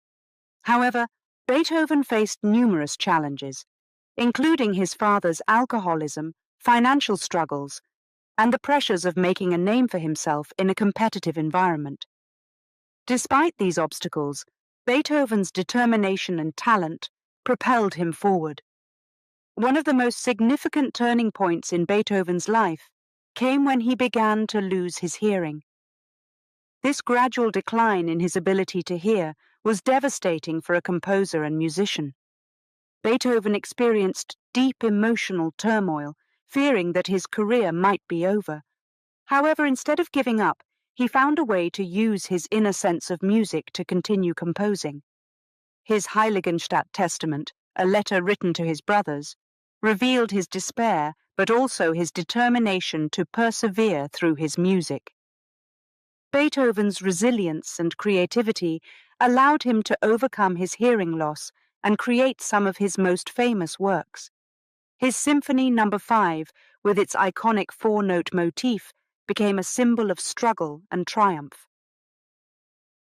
However, Beethoven faced numerous challenges, including his father's alcoholism, financial struggles, and the pressures of making a name for himself in a competitive environment. Despite these obstacles, Beethoven's determination and talent propelled him forward. One of the most significant turning points in Beethoven's life came when he began to lose his hearing. This gradual decline in his ability to hear was devastating for a composer and musician. Beethoven experienced deep emotional turmoil, fearing that his career might be over. However, instead of giving up, he found a way to use his inner sense of music to continue composing. His Heiligenstadt Testament, a letter written to his brothers, revealed his despair, but also his determination to persevere through his music. Beethoven's resilience and creativity allowed him to overcome his hearing loss and create some of his most famous works. His Symphony No. 5, with its iconic four-note motif, became a symbol of struggle and triumph.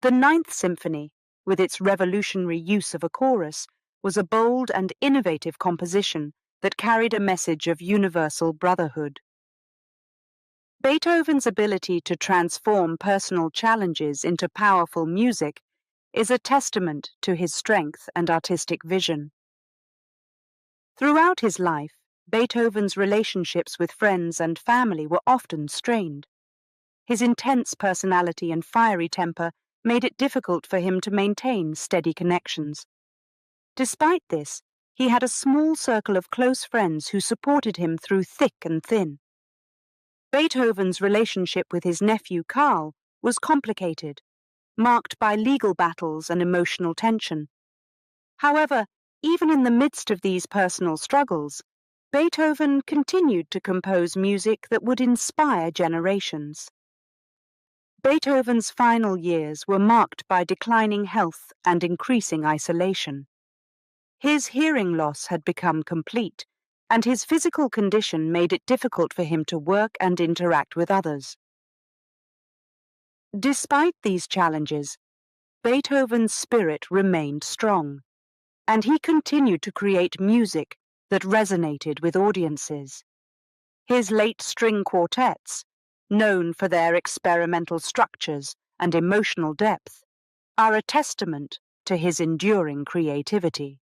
The Ninth Symphony, with its revolutionary use of a chorus, was a bold and innovative composition that carried a message of universal brotherhood. Beethoven's ability to transform personal challenges into powerful music is a testament to his strength and artistic vision. Throughout his life, Beethoven's relationships with friends and family were often strained. His intense personality and fiery temper made it difficult for him to maintain steady connections. Despite this, he had a small circle of close friends who supported him through thick and thin. Beethoven's relationship with his nephew Karl was complicated, marked by legal battles and emotional tension. However, even in the midst of these personal struggles, Beethoven continued to compose music that would inspire generations. Beethoven's final years were marked by declining health and increasing isolation. His hearing loss had become complete, and his physical condition made it difficult for him to work and interact with others. Despite these challenges, Beethoven's spirit remained strong, and he continued to create music that resonated with audiences. His late string quartets, known for their experimental structures and emotional depth, are a testament to his enduring creativity.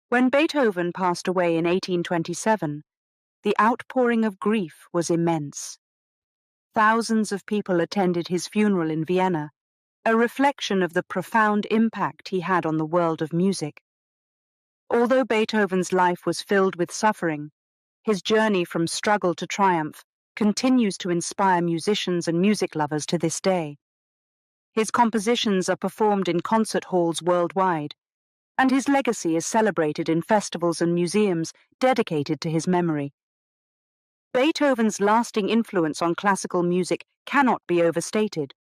When Beethoven passed away in 1827, the outpouring of grief was immense. Thousands of people attended his funeral in Vienna, a reflection of the profound impact he had on the world of music. Although Beethoven's life was filled with suffering, his journey from struggle to triumph continues to inspire musicians and music lovers to this day. His compositions are performed in concert halls worldwide, and his legacy is celebrated in festivals and museums dedicated to his memory. Beethoven's lasting influence on classical music cannot be overstated.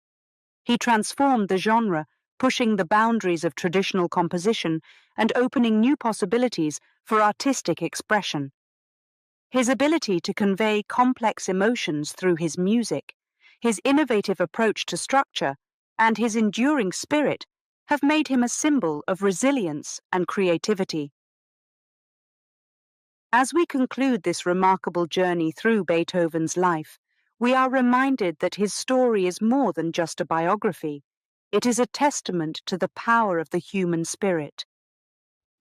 He transformed the genre, pushing the boundaries of traditional composition and opening new possibilities for artistic expression. His ability to convey complex emotions through his music, his innovative approach to structure, and his enduring spirit have made him a symbol of resilience and creativity. As we conclude this remarkable journey through Beethoven's life, we are reminded that his story is more than just a biography. It is a testament to the power of the human spirit.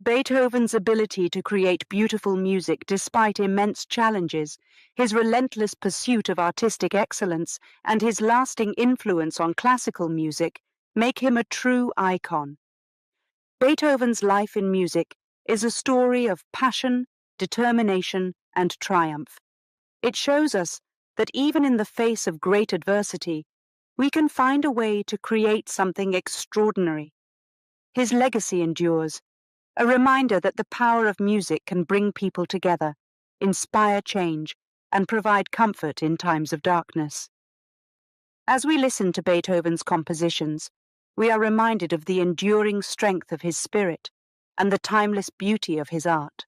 Beethoven's ability to create beautiful music despite immense challenges, his relentless pursuit of artistic excellence, and his lasting influence on classical music make him a true icon. Beethoven's life in music is a story of passion, determination, and triumph. It shows us that even in the face of great adversity, we can find a way to create something extraordinary. His legacy endures, a reminder that the power of music can bring people together, inspire change, and provide comfort in times of darkness. As we listen to Beethoven's compositions, we are reminded of the enduring strength of his spirit and the timeless beauty of his art.